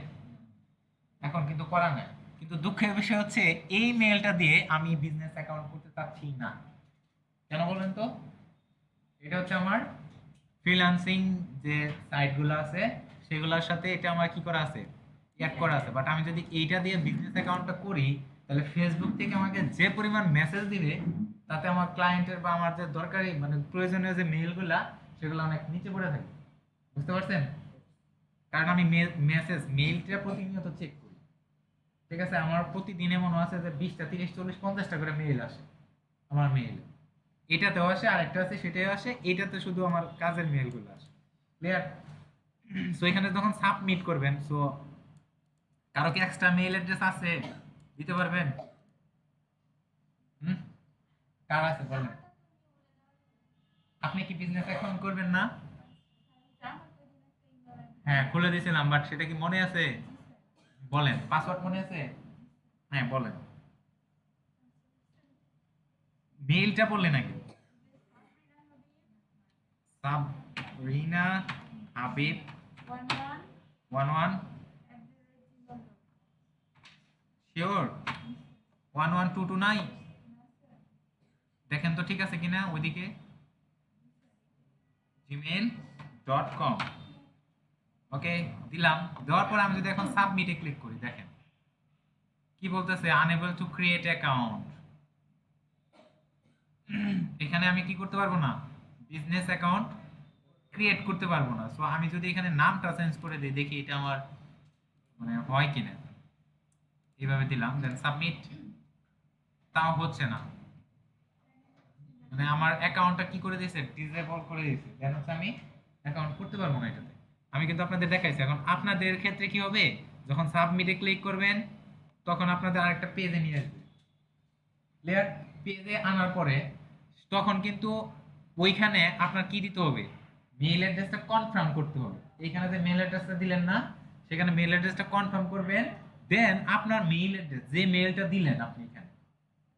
এখন কিন্তু করা নাই। কিন্তু দুঃখের বিষয় হচ্ছে এই মেলটা দিয়ে আমি বিজনেস অ্যাকাউন্ট করতে চাচ্ছি না। কেন বলেন তো? এটা হচ্ছে আমার ফ্রিল্যান্সিং যে সাইটগুলো আছে সেগুলোর সাথে এটা আমার কি করা আছে, অ্যাড করা আছে। বাট আমি যদি এইটা দিয়ে বিজনেস অ্যাকাউন্টটা করি, তাহলে ফেসবুক থেকে আমাকে যে পরিমাণ মেসেজ দিবে, তাতে আমার ক্লায়েন্টের বা আমার যে দরকারি মানে প্রয়োজনীয় যে মেইলগুলা সেগুলো অনেক নিচে পড়ে থাকে। বুঝতে পারছেন? কারণ আমি মেইলটা প্রতিনিয়ত চেক করি। ঠিক আছে, আমার প্রতিদিনে মনে আছে যে 20টা 30 40 50টা করে মেইল আসে আমার মেইলে। এটাতেও আসে, আরেকটা আছে সেটাও আসে, এটাতে শুধু আমার কাজের মেইলগুলো আসে। ক্লিয়ার? সো এখানে যখন সাবমিট করবেন, সো কারো কি এক্সট্রা মেইল অ্যাড্রেস আছে দিতে পারবেন? হুম, কার আছে বলেন? আপনি কি বিজনেস অ্যাকাউন্ট করবেন না? হ্যাঁ খুলে দিয়েছিলাম, বাট সেটা কি মনে আছে? বলেন, পাসওয়ার্ড মনে আছে? হ্যাঁ বলেন, মেইলটা বললেন নাকি? সাবরিনা হাবিব 11, শিওর? 11229 নাই? দেখেন তো ঠিক আছে কিনা ওইদিকে। gmail.com। ওকে, দিলাম। দেওয়ার পর আমি যদি এখন সাবমিটে ক্লিক করি, দেখেন কি বলতেছে, আনএবল টু ক্রিয়েট অ্যাকাউন্ট। এখানে আমি কি করতে পারবো না, বিজনেস অ্যাকাউন্ট ক্রিয়েট করতে পারবো না। সো আমি যদি এখানে নামটা চেঞ্জ করে দিই, দেখি এটা আমার মানে হয় কিনা। এইভাবে দিলাম, দেন সাবমিট, তাও হচ্ছে না। মানে আমার অ্যাকাউন্টটা কি করে দিয়েছে, ডিসেবল করে দিয়েছে। দেন হচ্ছে আমি অ্যাকাউন্ট করতে পারবো না এটাতে। আমি কিন্তু আপনাদের দেখাইছি। এখন আপনাদের ক্ষেত্রে কি হবে, যখন সাবমিটে ক্লিক করবেন তখন আপনাদের আরেকটা পেজে নিয়ে আসবে। ক্লিয়ার? পেজে আনার পরে তখন কিন্তু ওইখানে আপনার কি দিতে হবে, মেইল অ্যাড্রেসটা কনফার্ম করতে হবে। এইখানে যে মেইল অ্যাড্রেসটা দিলেন না, সেখানে মেইল অ্যাড্রেসটা কনফার্ম করবেন। দেন আপনার মেইল অ্যাড্রেস যে মেইলটা দিলেন আপনি এখানে,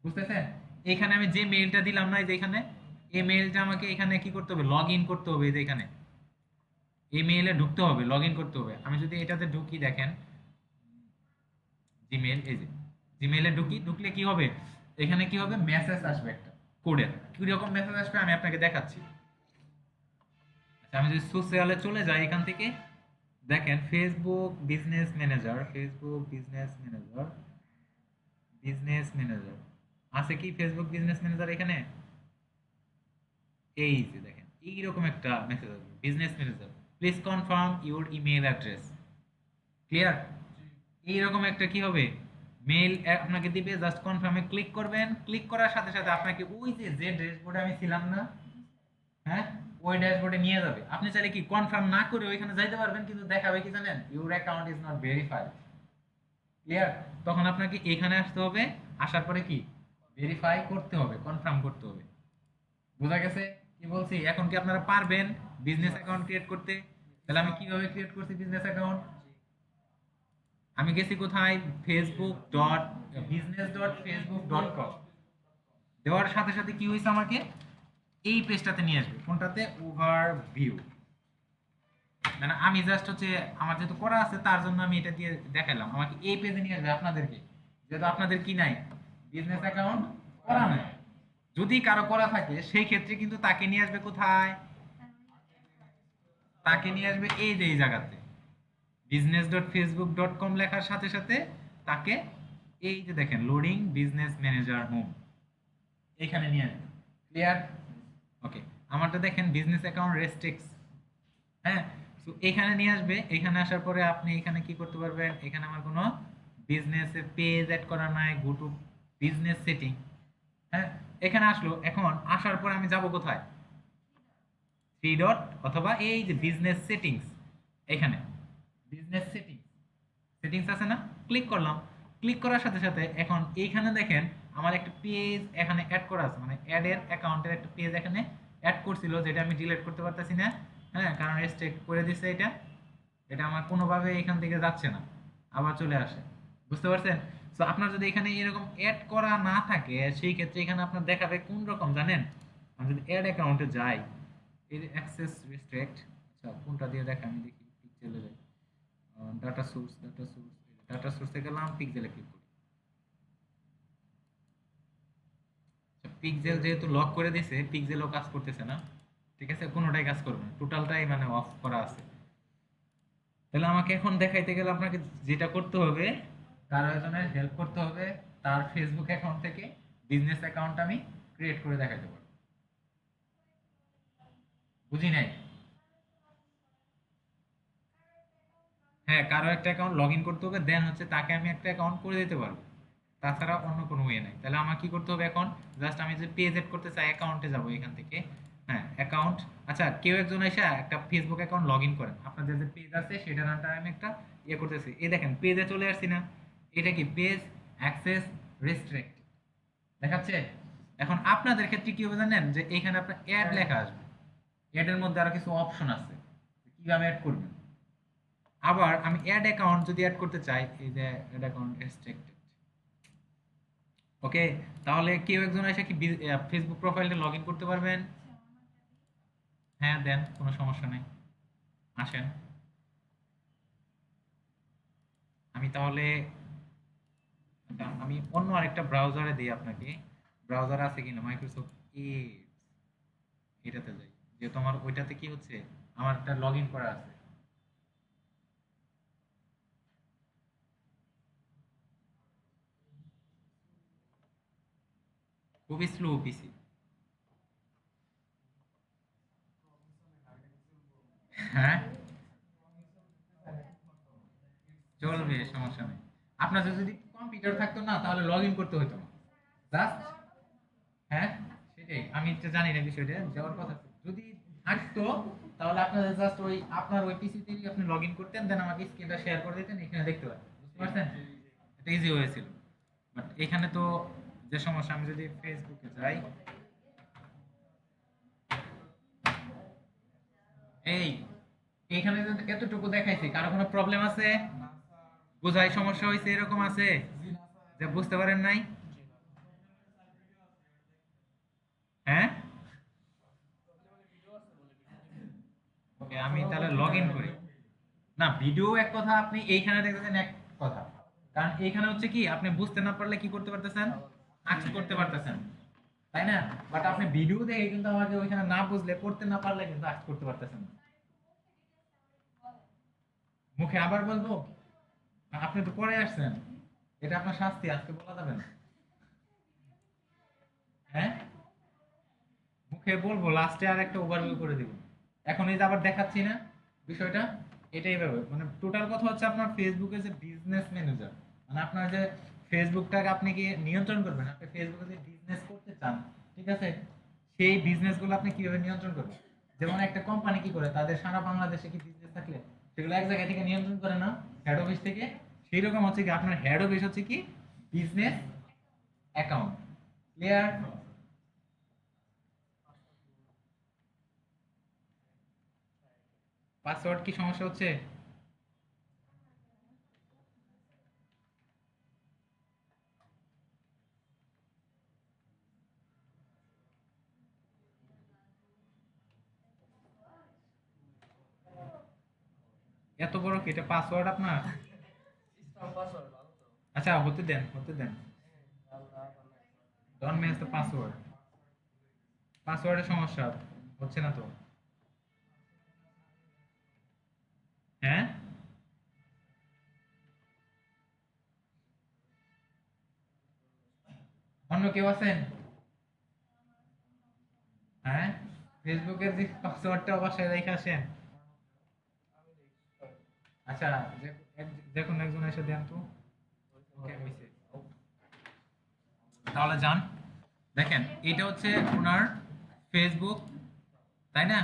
বুঝতেছেন? এখানে আমি যে মেইলটা দিলাম না, এই যে এখানে, এই মেইলটা আমাকে এখানে কি করতে হবে, লগ ইন করতে হবে। এই যে এখানে এই মেইলে ঢুকতে হবে, লগ ইন করতে হবে। আমি যদি এটাতে ঢুকি, দেখেন জিমেইল, এই যে জিমেইলে ঢুকি, ঢুকলে কি হবে, এখানে কি হবে, মেসেজ আসবে একটা কোডের। কি রকম মেসেজ আসবে আমি আপনাকে দেখাচ্ছি। আচ্ছা, আমি যদি সোশ্যালে চলে যাই এখান থেকে, দেখেন Facebook business manager, Facebook business manager, business manager আছে কি, ফেসবুক বিজনেস ম্যানেজার এখানে, এই যে দেখেন এইরকম একটা মেসেজ আসবে, business manager please confirm your email address. Clear? এইরকম একটা কি হবে, মেইল আপনাকে দিবে। জাস্ট কনফার্মে ক্লিক করবেন, ক্লিক করার সাথে সাথে আপনাকে ওই যে যে ড্যাশবোর্ডে আমি ছিলাম না, হ্যাঁ, ওই ড্যাশবোর্ডে নিয়ে যাবে। আপনি চাইলে কি কনফার্ম না করে ওইখানে যাইতে পারবেন, কিন্তু দেখাবে কি জানেন, your account is not verified. Clear? তখন আপনাকে এখানে আসতে হবে, আসার পরে কি ভেরিফাই করতে হবে, কনফার্ম করতে হবে। বোঝা গেছে কি বলছি? এখন কি আপনারা পারবেন বিজনেস অ্যাকাউন্ট ক্রিয়েট করতে? তাহলে আমি কিভাবে ক্রিয়েট করছি বিজনেস অ্যাকাউন্ট, আমি গেছি কোথায়, facebook.business.facebook.com দেওয়ার সাথে সাথে কি হয়েছে, আমাকে এই পেজটাতে নিয়ে আসবে। কোনটাতে? ওভারভিউ। মানে আমি জাস্ট হচ্ছে আমার যেহেতু করা আছে তার জন্য আমি এটা দিয়ে দেখালাম, আমাকে এই পেজে নিয়ে আসবে আপনাদেরকে, যেহেতু আপনাদের কি নাই, বিজনেস অ্যাকাউন্ট করা নাই। যদি কারো করা থাকে সেই ক্ষেত্রে কিন্তু তাকে নিয়ে আসবে কোথায়, তাকে নিয়ে আসবে এই যে এই জায়গাতে business.facebook.com লেখার সাথে সাথে তাকে এই যে দেখেন লোডিং বিজনেস ম্যানেজার হোম, এখানে নিয়ে আসবে। ক্লিয়ার? ওকে, আমারটা দেখেন বিজনেস অ্যাকাউন্ট রেস্ট্রিক্টস। হ্যাঁ, তো এখানে নিয়ে আসবে। এখানে আসার পরে আপনি এখানে কি করতে পারবেন, এখানে আমার কোনো বিজনেস পেজ অ্যাড করা নাই, গো টু বিজনেস সেটিং। হ্যাঁ, এখানে আসলো। এখন আসার পর আমি যাব কোথায়, থ্রি ডট অথবা এই যে বিজনেস সেটিংস, এখানে বিজনেস সেটিংস, সেটিংস আছে না, ক্লিক করলাম। ক্লিক করার সাথে সাথে এখন এইখানে দেখেন আমার একটা পেজ এখানে অ্যাড করা আছে, মানে অ্যাডের অ্যাকাউন্টের একটা পেজ এখানে অ্যাড করছিল, যেটা আমি ডিলিট করতে পারতেছি না। হ্যাঁ, কারণ রেস্ট্রিক্ট করে দিছে এটা, এটা আমার কোনোভাবে এখান থেকে যাচ্ছে না, আবার চলে আসে। বুঝতে পারছেন? সো আপনার যদি এখানে এরকম অ্যাড করা না থাকে সেই ক্ষেত্রে এখানে আপনার দেখাবে কোন রকম জানেন, আমি যদি অ্যাড অ্যাকাউন্টে যাই, এই যে অ্যাক্সেস রেস্ট্রিক্ট, আচ্ছা কোনটা দিয়ে দেখা, আমি দেখি পিক্সেলে যাই, ডাটা সোর্স, ডাটা সোর্সে গেলাম, পিক্সেলে ক্লিক করি। পিক্সেল যেহেতু লক করে দিয়েছে, পিক্সেলও কাজ করতেছে না। ঠিক আছে, কোনোটাই কাজ করবে না, টোটালটাই মানে অফ করা আছে। তাহলে আমাকে এখন দেখাইতে গেলে আপনাকে যেটা করতে হবে, কারো একজনের হেল্প করতে হবে, তার ফেসবুক অ্যাকাউন্ট থেকে বিজনেস অ্যাকাউন্ট আমি ক্রিয়েট করে দেখাইতে পারবো। বুঝি নাই? হ্যাঁ, কারো একটা অ্যাকাউন্ট লগ ইন করতে হবে, দেন হচ্ছে তাকে আমি একটা অ্যাকাউন্ট করে দিতে পারবো। তাছাড়া অন্য কোনো ওয়ে নাই। তাহলে আমার কি করতে হবে এখন, জাস্ট আমি যে পেজ এড করতে চাই, অ্যাকাউন্টে যাব এখান থেকে। হ্যাঁ, অ্যাকাউন্ট। আচ্ছা, কেউ একজন এসে একটা ফেসবুক অ্যাকাউন্ট লগ ইন করেন, আপনাদের যে পেজ আছে সেটার নামটা আমি একটা ইয়ে করতেছি। এই দেখেন পেজে চলে আসছি না, এটা কি পেজ অ্যাক্সেস রেস্ট্রিক্ট দেখাচ্ছে। এখন আপনাদের ক্ষেত্রে কি হবে জানেন, যে এখানে আপনার অ্যাড লেখা আসবে, অ্যাডের মধ্যে আরো কিছু অপশন আছে, কিভাবে অ্যাড করবেন। আবার আমি অ্যাড অ্যাকাউন্ট যদি অ্যাড করতে চাই, এই যে অ্যাড অ্যাকাউন্ট রেস্ট্রিক্টেড। ওকে, তাহলে কেউ একজন এসে কি ফেসবুক প্রোফাইলটা লগ ইন করতে পারবেন? হ্যাঁ, দেন, কোনো সমস্যা নেই, আসেন। আমি তাহলে আমি অন্য আরেকটা ব্রাউজারে দিই আপনাকে, ব্রাউজার আছে কিনা, মাইক্রোসফট এডজ, এটাতে যাই, যেহেতু আমার ওইটাতে কি হচ্ছে, আমার একটা লগ ইন করা আছে। খুবই স্লো পিসি। হ্যাঁ, চলবে, সমস্যা নেই। আপনার যদি কম্পিউটার থাকতো না তাহলে লগ ইন করতে হতো না, জাস্ট। হ্যাঁ, সেটাই, আমি তো জানি না বিষয়টা, যাওয়ার কথা যদি থাকতো তাহলে আপনাদের জাস্ট ওই আপনার ওই পিসিতেই আপনি লগ ইন করতেন, দেন আমাকে স্ক্রিনটা শেয়ার করে দিতেন, এখানে দেখতে পারতেন। বুঝতে পারছেন? এটা ইজি হয়েছিল। বাট এখানে তো যে সমস্যা, আমি যদি ফেসবুকে যাই, এই এইখানে যে এতটুকু দেখাইছি, কারো কোনো প্রবলেম আছে, বোঝায় সমস্যা হয়েছে এরকম আছে যে বুঝতে পারেন নাই? হ্যাঁ, ওকে, আমি তাহলে লগ ইন করি। না, ভিডিও এক কথা, আপনি এইখানে দেখতেছেন এক কথা, কারণ এইখানে হচ্ছে কি, আপনি বুঝতে না পারলে কি করতে পারতেছেন, আঁচ করতে পারতেছেন, তাই না? বাট আপনি ভিডিও দেখে কিন্তু আমাকে ওইখানে না বুঝলে, করতে না পারলে কিন্তু আঁচ করতে পারতেছেন না। মুখে আবার বলবো? আপনি তো পরে আসছেন, এটা আপনার শাস্তি, আজকে বলা যাবে না। হ্যাঁ, মুখে বলবো, লাস্টে আর একটা ওভারভিউ করে দিব। এখন এই যে আবার দেখাচ্ছি না বিষয়টা, এটাই ভাবে, মানে টোটাল কথা হচ্ছে আপনার ফেসবুকে যে বিজনেস ম্যানেজার, মানে আপনার যে ফেসবুকটাকে আপনি কি নিয়ন্ত্রণ করবেন, আপনি ফেসবুকে যে বিজনেস করতে চান, ঠিক আছে, সেই বিজনেস গুলো আপনি কিভাবে নিয়ন্ত্রণ করবেন। যেমন একটা কোম্পানি কি করে, তাদের সারা বাংলাদেশে কি বিজনেস থাকলে সেগুলো এক জায়গা থেকে নিয়ন্ত্রণ করে না, হেড অফিস থেকে। সেই রকম হচ্ছে কি, আপনার হেড অফিস হচ্ছে কি বিজনেস অ্যাকাউন্ট। ক্লিয়ার? পাসওয়ার্ড কি সমস্যা হচ্ছে? এত বড় কি এটা পাসওয়ার্ড আপনার? আচ্ছা হতে দেন, হতে দেন। Don't miss the password. পাসওয়ার্ডের সমস্যা হচ্ছে না তো? হ্যাঁ, অন্য কেউ আছেন? হ্যাঁ, ফেসবুকের যে পাসওয়ার্ডটা অবশ্যই রেখে আসেন। আচ্ছা, যে কোনো একজন এসে দেন তো। ওকে, হইছে। তাহলে যান, দেখেন এটা হচ্ছে ওনার ফেসবুক, তাই না?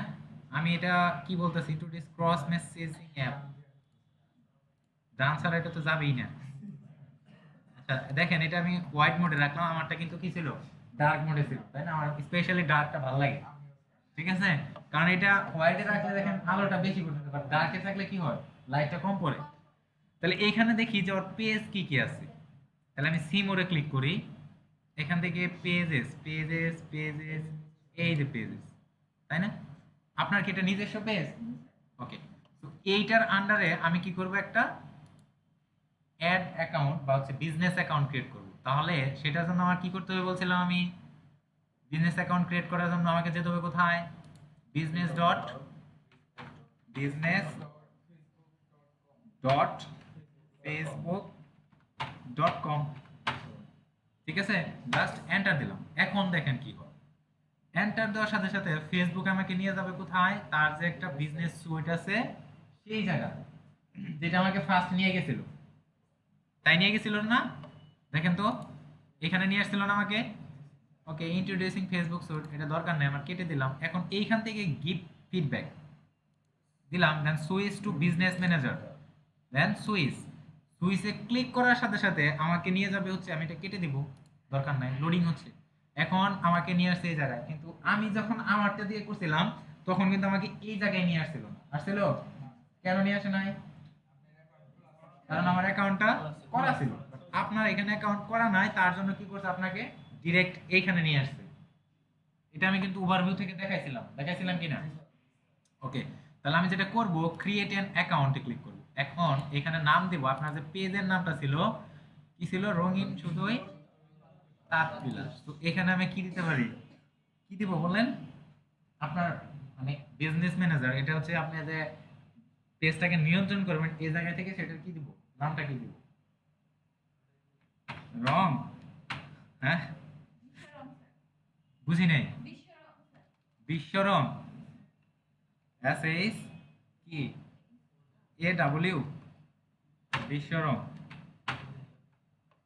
আমি এটা কি বলতেছি, to this cross messaging app, done ছাড়া এটা তো যাবেই না। আচ্ছা দেখেন, এটা আমি হোয়াইট মোডে রাখলাম, আমারটা কিন্তু কি ছিল, ডার্ক মোডে ছিল, তাই না? আমার স্পেশালি ডার্কটা ভালো লাগে, ঠিক আছে? কারণ এটা হোয়াইটে রাখলে দেখেন আলোটা বেশি পড়বে, বাট ডার্কে থাকলে কি হয়, লাইটটা কম পড়ে। তাহলে এইখানে দেখি যে ওর পেজ কি কি আছে। তাহলে আমি সি মোডে ক্লিক করি, এখান থেকে পেজেস পেজেস পেজেস, এই যে পেজেস, তাই না? আপনার কি এটা নিজস্ব পেজ? ওকে, তো এইটার আন্ডারে আমি কি করব, একটা অ্যাড অ্যাকাউন্ট বা হচ্ছে বিজনেস অ্যাকাউন্ট ক্রিয়েট করব। তাহলে সেটার জন্য আমার কি করতে হবে বলছিলাম আমি, বিজনেস অ্যাকাউন্ট ক্রিয়েট করার জন্য আমাকে যেতে হবে কোথায়, business dot business dot Facebook dot com, ঠিক আছে? জাস্ট এন্টার দিলাম, এখন দেখেন কি হয়। এন্টার দেওয়ার সাথে সাথে ফেসবুক আমাকে নিয়ে যাবে কোথায়, তার যে একটা বিজনেস সুইট আছে সেই জায়গা, যেটা আমাকে ফার্স্ট নিয়ে গেছিল, তাই নিয়ে গেছিল না? দেখেন তো, এখানে নিয়ে আসছিল না আমাকে? ওকে, ইন্ট্রোডিউসিং ফেসবুক সুইট, এটা দরকার নেই, আমার কেটে দিলাম। এখন এইখান থেকে গিভ ফিডব্যাক দিলাম, দেন switch to business manager, then সুইচে click করার সাথে সাথে আমাকে নিয়ে যাবে হচ্ছে, আমি এটা কেটে দিব, দরকার নাই, লোডিং হচ্ছে। এখন আমাকে নিয়ে আসছে এই জায়গায়, কিন্তু আমি যখন আমারটা দিয়ে করছিলাম তখন কিন্তু আমাকে এই জায়গায় নিয়ে আসছিল না, আসছিল? কেন নিয়ে আসে নাই? কারণ আমার অ্যাকাউন্টটা করা ছিল। আপনার এখানে অ্যাকাউন্ট করা নাই, তার জন্য কি করছে, আপনাকে ডিরেক্ট এইখানে নিয়ে আসছে। এটা আমি কিন্তু ওভারভিউ থেকে দেখাইছিলাম, দেখাইছিলাম কি না? ওকে, তাহলে আমি যেটা করব, ক্রিয়েট অ্যান অ্যাকাউন্টে ক্লিক করব। এখন এখানে নাম দেব, আপনার যে পেজের নামটা ছিল কি ছিল, রঙিন শুধুই তাঁত বিলাস। তো এখানে আমি কি দিতে পারি, কি দিব বলেন? আপনার মানে বিজনেস ম্যানেজার, এটা হচ্ছে আপনি যে পেজটাকে নিয়ন্ত্রণ করবেন এই জায়গা থেকে, সেটার কি দিব, নামটা কি দিব? রং? হ্যাঁ, বুঝি নাই। বিশ্বরং, এস এইচ কি এ ডাব্লিউ, বিশ্বরং।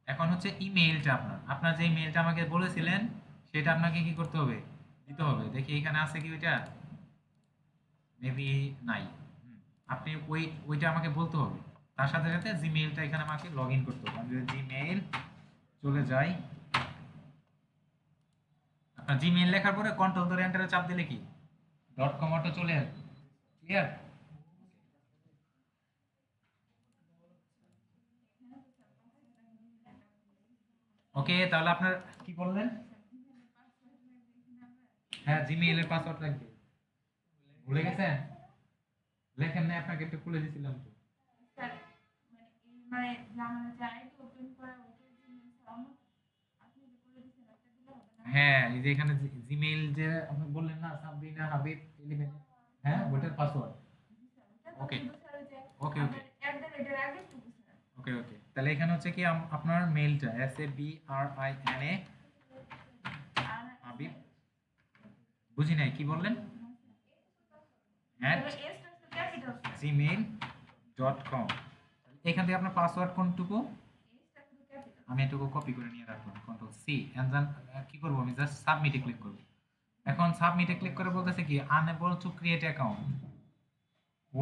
এখন হচ্ছে ইমেইলটা, আপনার আপনার যে ইমেইলটা আমাকে বলেছিলেন সেটা আপনাকে কি করতে হবে, দিতে হবে। দেখি এখানে আছে কি ওইটা, মেবি নাই। আপনি ওইটা আমাকে বলতে হবে, তার সাথে সাথে জিমেইলটা এখানে আমাকে লগ ইন করতে হবে। আমি যদি জিমেইল চলে যাই, আপনার জিমেইল লেখার পরে কন্ট্রোল ধরে এন্টারে চাপ দিলে কি ডট কম অটো চলে আসবে, ক্লিয়ার? ওকে, তাহলে আপনার কি বললেন? হ্যাঁ, জিমেইলের পাসওয়ার্ড লাগবে। ভুলে গেছেন? লেখেন না, আপনাকে একটু খুলে দিছিলাম তো। হ্যাঁ, এই যে এখানে জিমেইল যে আপনি বললেন না, সাবরিনা হাবিব 11, হ্যাঁ ওটার পাসওয়ার্ড। ওকে ওকে ওকে ওকে ওকে, তাহলে এখানে হচ্ছে কি আপনার মেইলটা SABRINA হাবিব, বুঝি নাই কি বললেন, @gmail.com। এখান থেকে আপনার পাসওয়ার্ড কোনটুকু, আমি এটুকু কপি করে নিয়ে রাখলাম, কন্ট্রোল সি, এন্ড দেন কি করব, আমি জাস্ট সাবমিটে ক্লিক করব। এখন সাবমিটে ক্লিক করে বলতেছে কি, unable to create account,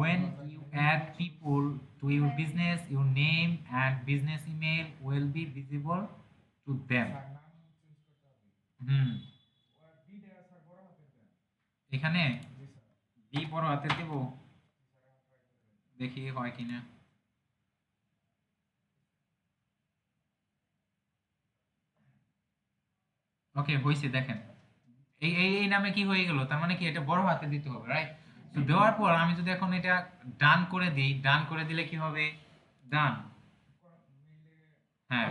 when you add people to your business, your name and business email will be visible to them। হুম, এখানে বি বড় হাতের দেব, দেখি হয় কিনা। ওকে, হয়েছে, দেখেন এই এই এই নামে কি হয়ে গেল, তার মানে কি এটা বড় হাতে দিতে হবে, রাইট? তো দেওয়ার পর আমি যদি এখন এটা ডান করে দিই, ডান করে দিলে কি হবে? ডান। হ্যাঁ,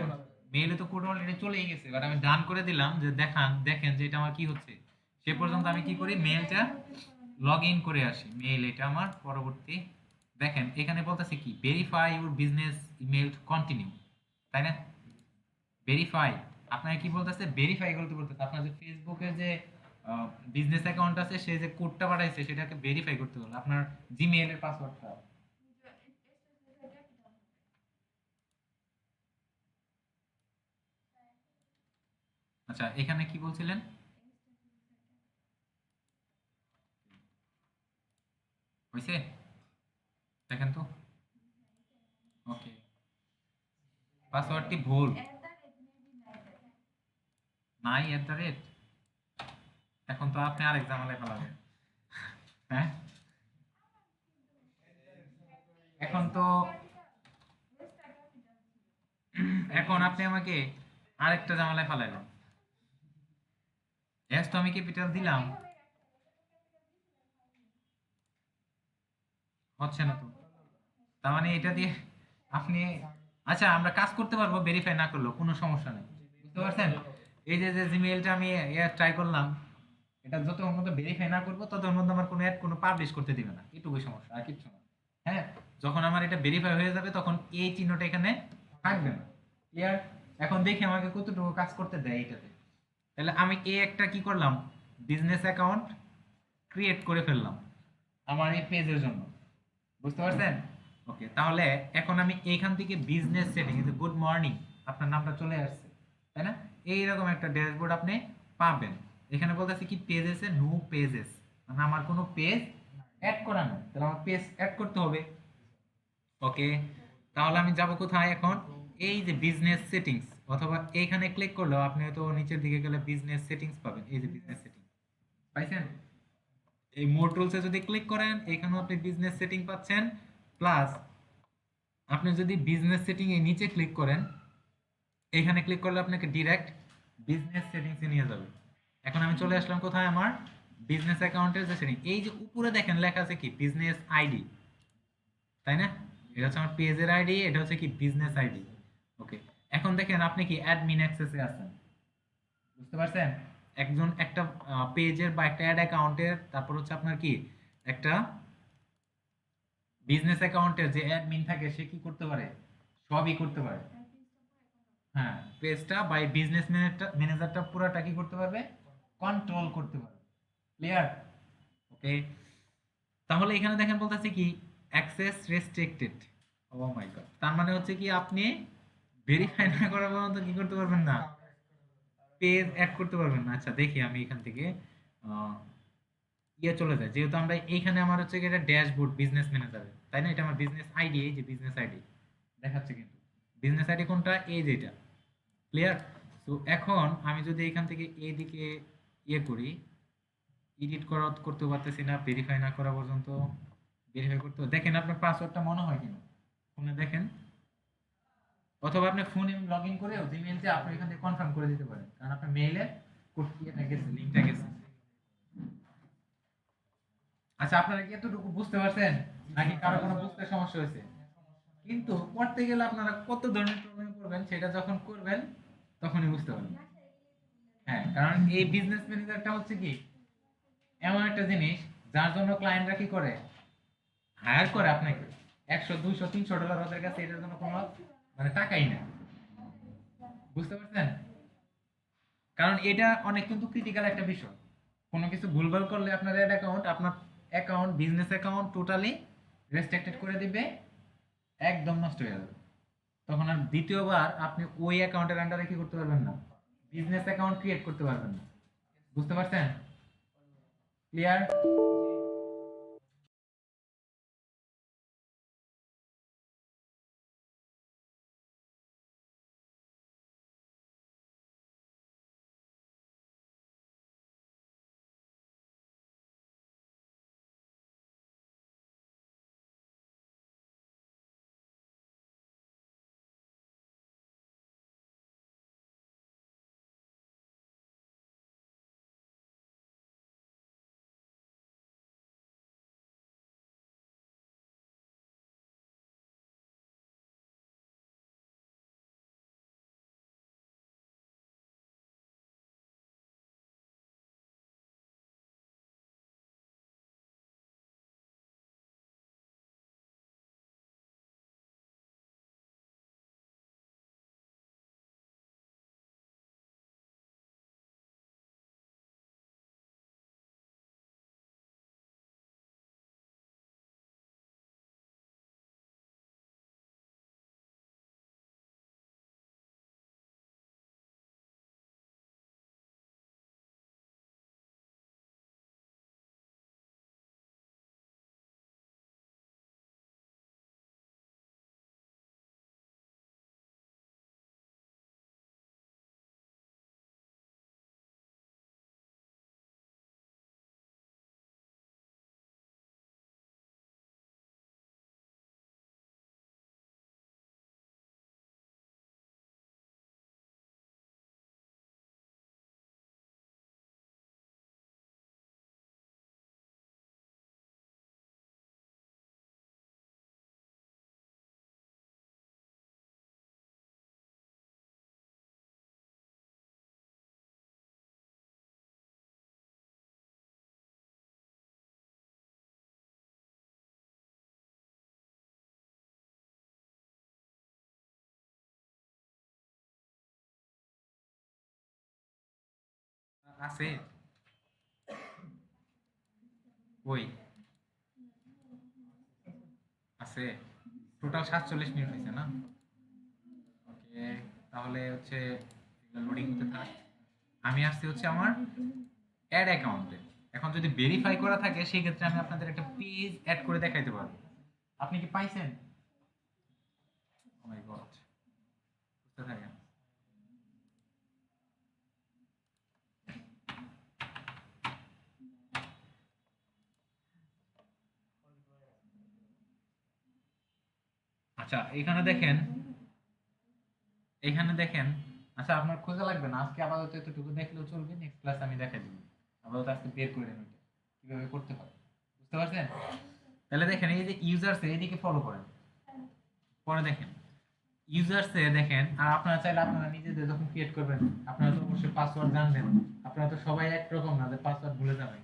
মেইলে তো কোড অলরেডি চলেই গেছে, বাট আমি ডান করে দিলাম যে দেখেন যে এটা আমার কি হচ্ছে। সে পর্যন্ত আমি কি করি, মেইলটা লগ ইন করে আসি। মেইল এটা আমার পরবর্তী, দেখেন এখানে বলতেছে কি verify your business email to continue, তাই না? ভেরিফাই, আপনাকে কি বলতেছে? ভেরিফাই করতে বলতেছে। আপনার যে ফেসবুকে যে বিজনেস অ্যাকাউন্ট আছে, সে যে কোডটা পাঠাইছে সেটাকে ভেরিফাই করতে বলে, আপনার জিমেইল এর পাসওয়ার্ডটা। আচ্ছা, এখানে কি বলছিলেন? হয়েছে? দেখেন তো। ওকে, পাসওয়ার্ডটি ভুল। নাই এট দ্য রেট, এখন তো আপনি আরেক ঝামেলায় ফেলাবেন। হ্যাঁ, এখন তো, এখন আপনি আমাকে আরেকটা ঝামেলায় ফেলাইলেন। এস তো আমি ক্যাপিটাল দিলাম, হচ্ছে না তো। তার মানে এটা দিয়ে আপনি, আচ্ছা আমরা কাজ করতে পারবো ভেরিফাই না করলেও, কোনো সমস্যা নেই। বুঝতে পারছেন? এই যে যে জিমেইলটা আমি ট্রাই করলাম, এটা যতক্ষণ পর্যন্ত ভেরিফাই না করবো ততক্ষণ পর্যন্ত আমার কোনো অ্যাড কোনো পাবলিশ করতে দিবে না, এটুকুই সমস্যা, আর কিচ্ছু না। হ্যাঁ, যখন আমার এটা ভেরিফাই হয়ে যাবে তখন এই চিহ্নটা এখানে থাকবে না। ক্লিয়ার? এখন দেখি আমাকে কতটুকু কাজ করতে দেয় এটাতে। তাহলে আমি এই একটা কি করলাম, বিজনেস অ্যাকাউন্ট ক্রিয়েট করে ফেললাম আমার এই পেজের জন্য। বুঝতে পারছেন? ওকে, তাহলে এখন আমি এইখান থেকে বিজনেস সেটিং, গুড মর্নিং, আপনার নামটা চলে আসছে, তাই না? এইরকম একটা ড্যাশবোর্ড আপনি পাবেন। এখানে বলতেছে কি পেজেসে নো পেজেস, মানে আমার কোনো পেজ অ্যাড করা নেই, তাহলে আমার পেজ অ্যাড করতে হবে। ওকে, তাহলে আমি যাব কোথায় এখন? এই যে বিজনেস সেটিংস, অথবা এইখানে ক্লিক করলেও আপনি হয়তো নিচের দিকে গেলে বিজনেস সেটিংস পাবেন। এই যে বিজনেস সেটিং পাইছেন? এই মোর টুলসে যদি ক্লিক করেন, এখানেও আপনি বিজনেস সেটিং পাচ্ছেন। প্লাস আপনি যদি বিজনেস সেটিং এর নিচে ক্লিক করেন, এখানে ক্লিক করলে আপনাকে ডিরেক্ট বিজনেস সেটিংসে নিয়ে যাবে। এখন আমি চলে আসলাম কোথায়, আমার বিজনেস অ্যাকাউন্টের যে সেটিং। এই যে উপরে দেখেন লেখা আছে কি বিজনেস আইডি, তাই না? এটা হচ্ছে আমার পেজের আইডি, এটা হচ্ছে কি বিজনেস আইডি। ওকে, এখন দেখেন আপনি কি অ্যাডমিন অ্যাক্সেসে আছেন। বুঝতে পারছেন? একজন একটা পেজের বা একটা অ্যাড অ্যাকাউন্টের, তারপর হচ্ছে আপনার কি একটা বিজনেস অ্যাকাউন্টের যে অ্যাডমিন থাকে সে কি করতে পারে? সবই করতে পারে। হ্যাঁ, পেজটা বাই বিজনেস ম্যানেজারটা পুরোটা কি করতে পারবে? কন্ট্রোল করতে পারবে। ক্লিয়ার? ওকে, তাহলে এখানে দেখেন বলতেছে কি অ্যাক্সেস রেস্ট্রিক্টেড। ও মাই গড, তার মানে হচ্ছে কি আপনি ভেরিফাই না করা পর্যন্ত কি করতে পারবেন না, পেজ অ্যাড করতে পারবেন না। আচ্ছা দেখি আমি এখান থেকে আহ, চলে যায়, যেহেতু আমরা এইখানে আমার হচ্ছে কি এটা ড্যাশবোর্ড বিজনেস ম্যানেজার, তাই না? এটা আমার বিজনেস আইডি, এই যে বিজনেস আইডি দেখাচ্ছে, কিন্তু বিজনেস আইডি কোনটা? এই যে এটা। ক্লিয়ার? তো এখন আমি যদি এখান থেকে এইদিকে করি, এডিট করতে পারতেছি না ভেরিফাই না করা পর্যন্ত। ভেরিফাই করতে দেখেন আপনার পাসওয়ার্ডটা মনে হয় কিনা ফোনে দেখেন, অথবা আপনি ফোনে লগ ইন করেও জিমেইলতে আপনি এখান থেকে কনফার্ম করে দিতে পারেন, কারণ আপনার মেইলে কোড ইয়েটা গেছে, লিঙ্কটা গেছে। আচ্ছা, আপনারা কি এতটুকু বুঝতে পারছেন, নাকি কারো কোনো বুঝতে সমস্যা হয়েছে? কিন্তু করতে গেলে আপনারা কত ধরনের প্রবলেম করবেন, সেটা যখন করবেন তখনই বুঝতে পারবেন। হ্যাঁ, কারণ এই বিজনেস ম্যানেজারটা হচ্ছে কি এমন একটা জিনিস যার জন্য ক্লায়েন্টরা কি করে, হায়ার করে আপনাকে। 100 200 300 ডলার ওদের কাছে এটার জন্য কোনো মানে টাকাই না। বুঝতে পারছেন? কারণ এটা অনেক কিন্তু ক্রিটিক্যাল একটা বিষয়। কোনো কিছু ভুলভাল করলে আপনার আপনার account, business account totally restricted করে দিবে, একদম নষ্ট হয়ে যাবে। তখন আর দ্বিতীয়বার আপনি ওই অ্যাকাউন্টের আন্ডারে কি করতে পারবেন না, বিজনেস অ্যাকাউন্ট ক্রিয়েট করতে পারবেন না। বুঝতে পারছেন? ক্লিয়ার? আছে ওই আছে টোটাল 47 মিনিট হয়েছে না? ওকে, তাহলে হচ্ছে লোডিং হতে থাক। আমি আসছি হচ্ছে আমার অ্যাড অ্যাকাউন্টে। এখন যদি ভেরিফাই করা থাকে সেই ক্ষেত্রে আমি আপনাদের একটা পেজ অ্যাড করে দেখাইতে পারবো। আপনি কি পাইছেন? ও মাই গড, বুঝতে থাকেন। আচ্ছা এখানে দেখেন, এখানে দেখেন। আচ্ছা আপনার খোঁজা লাগবে না, আজকে আপাতত এতটুকু দেখলেও চলবে, নেক্সট ক্লাসে আমি দেখাই দেবো। আপাতত আজকে বের করে নেন ওইটা কিভাবে করতে হয়, বুঝতে পারছেন? তাহলে দেখেন এই যে ইউজার্স এইদিকে ফলো করেন, পরে দেখেন ইউজার্সে দেখেন। আর আপনারা চাইলে আপনারা নিজেদের যখন ক্রিয়েট করবেন, আপনারা তো অবশ্যই পাসওয়ার্ড জানবেন। আপনারা তো সবাই একরকম না যে পাসওয়ার্ড ভুলে যাবেন।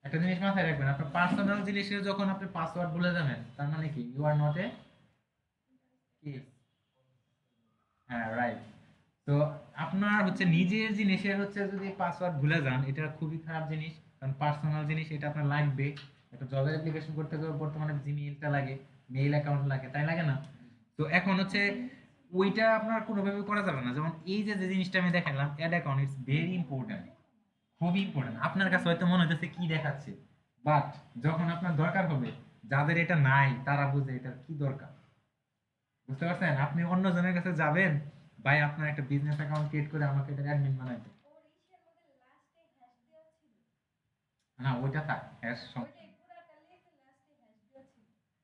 একটা জিনিস মাথায় রাখবেন, আপনার পার্সোনাল জিনিসের যখন আপনি পাসওয়ার্ড ভুলে যাবেন, তার মানে কি ইউ আর নট এ কি, হ্যাঁ রাইট। তো আপনার হচ্ছে নিজের জিনিসের হচ্ছে যদি পাসওয়ার্ড ভুলে যান, এটা খুবই খারাপ জিনিস। কারণ পার্সোনাল জিনিস এটা আপনার লাগবে। একটা জবের অ্যাপ্লিকেশন করতে গেলে বর্তমানে জিমেইলটা লাগে, মেইল অ্যাকাউন্ট লাগে, তাই লাগে না? তো এখন হচ্ছে ওইটা আপনার কোনোভাবে করা যাবে না। যেমন এই যে যে জিনিসটা আমি দেখালাম ad account, it's very important, খুবই ইম্পর্ট্যান্ট। আপনার কাছে হয়তো মনে হচ্ছে কি দেখাচ্ছে, বাট যখন আপনার দরকার হবে, যাদের এটা নাই তারা বুঝে এটার কি দরকার, বুঝতে পারছেন? আপনি অন্য জনের কাছে যাবেন, ভাই আপনার একটা বিজনেস অ্যাকাউন্ট ক্রিয়েট করে আমাকে এটা অ্যাডমিন বানাই দেন। না ওইটা থাক, হ্যাশ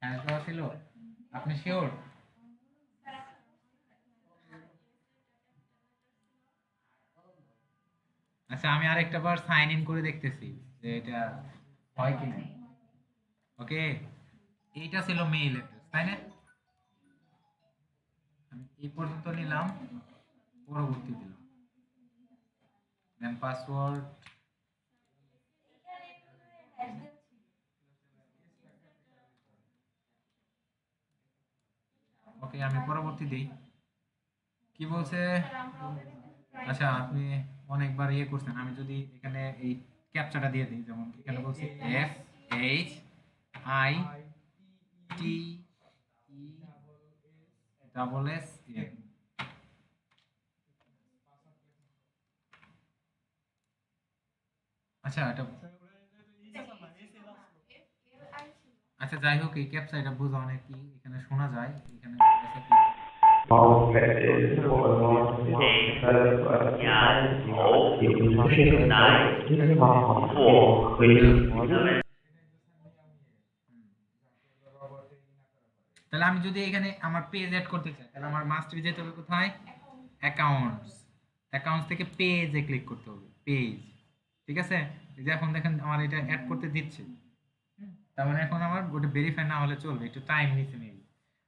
হ্যাশ দেওয়া ছিল, আপনি শিওর? আচ্ছা আমি আরেকটা বার সাইন ইন করে দেখতেছি যে এটা হয় কিনা। ওকে, এইটা ছিল মেইল অ্যাড্রেস, তাই না? আমি এই পর্যন্ত নিলাম, পরবর্তী দিলাম, দেন পাসওয়ার্ড। ওকে আমি পরবর্তী দিই, কি বলছে? আচ্ছা আপনি অনেকবার ইয়ে করছেন, আমি যদি এখানে এই ক্যাপচাটা দিয়ে দিই, যেমন এখানে বলছে F H I T E double S N. আচ্ছা এটা, আচ্ছা যাই হোক এই ক্যাপচা এটা বোঝা অনেক কি, এখানে শোনা যায়, এখানে এসে ক্লিক করেন। তাহলে আমি যদি এখানে আমার পেজ এড করতে চাই, তাহলে আমার মাস্ট বি যেতে হবে কোথায়? অ্যাকাউন্টস। অ্যাকাউন্টস থেকে পেজে ক্লিক করতে হবে, পেজ। ঠিক আছে, এই যে এখন দেখেন আমার এটা অ্যাড করতে দিচ্ছে। তার মানে এখন আমার ওটা ভেরিফাই না হলে চলবে, একটু টাইম নিচ্ছে মেবি।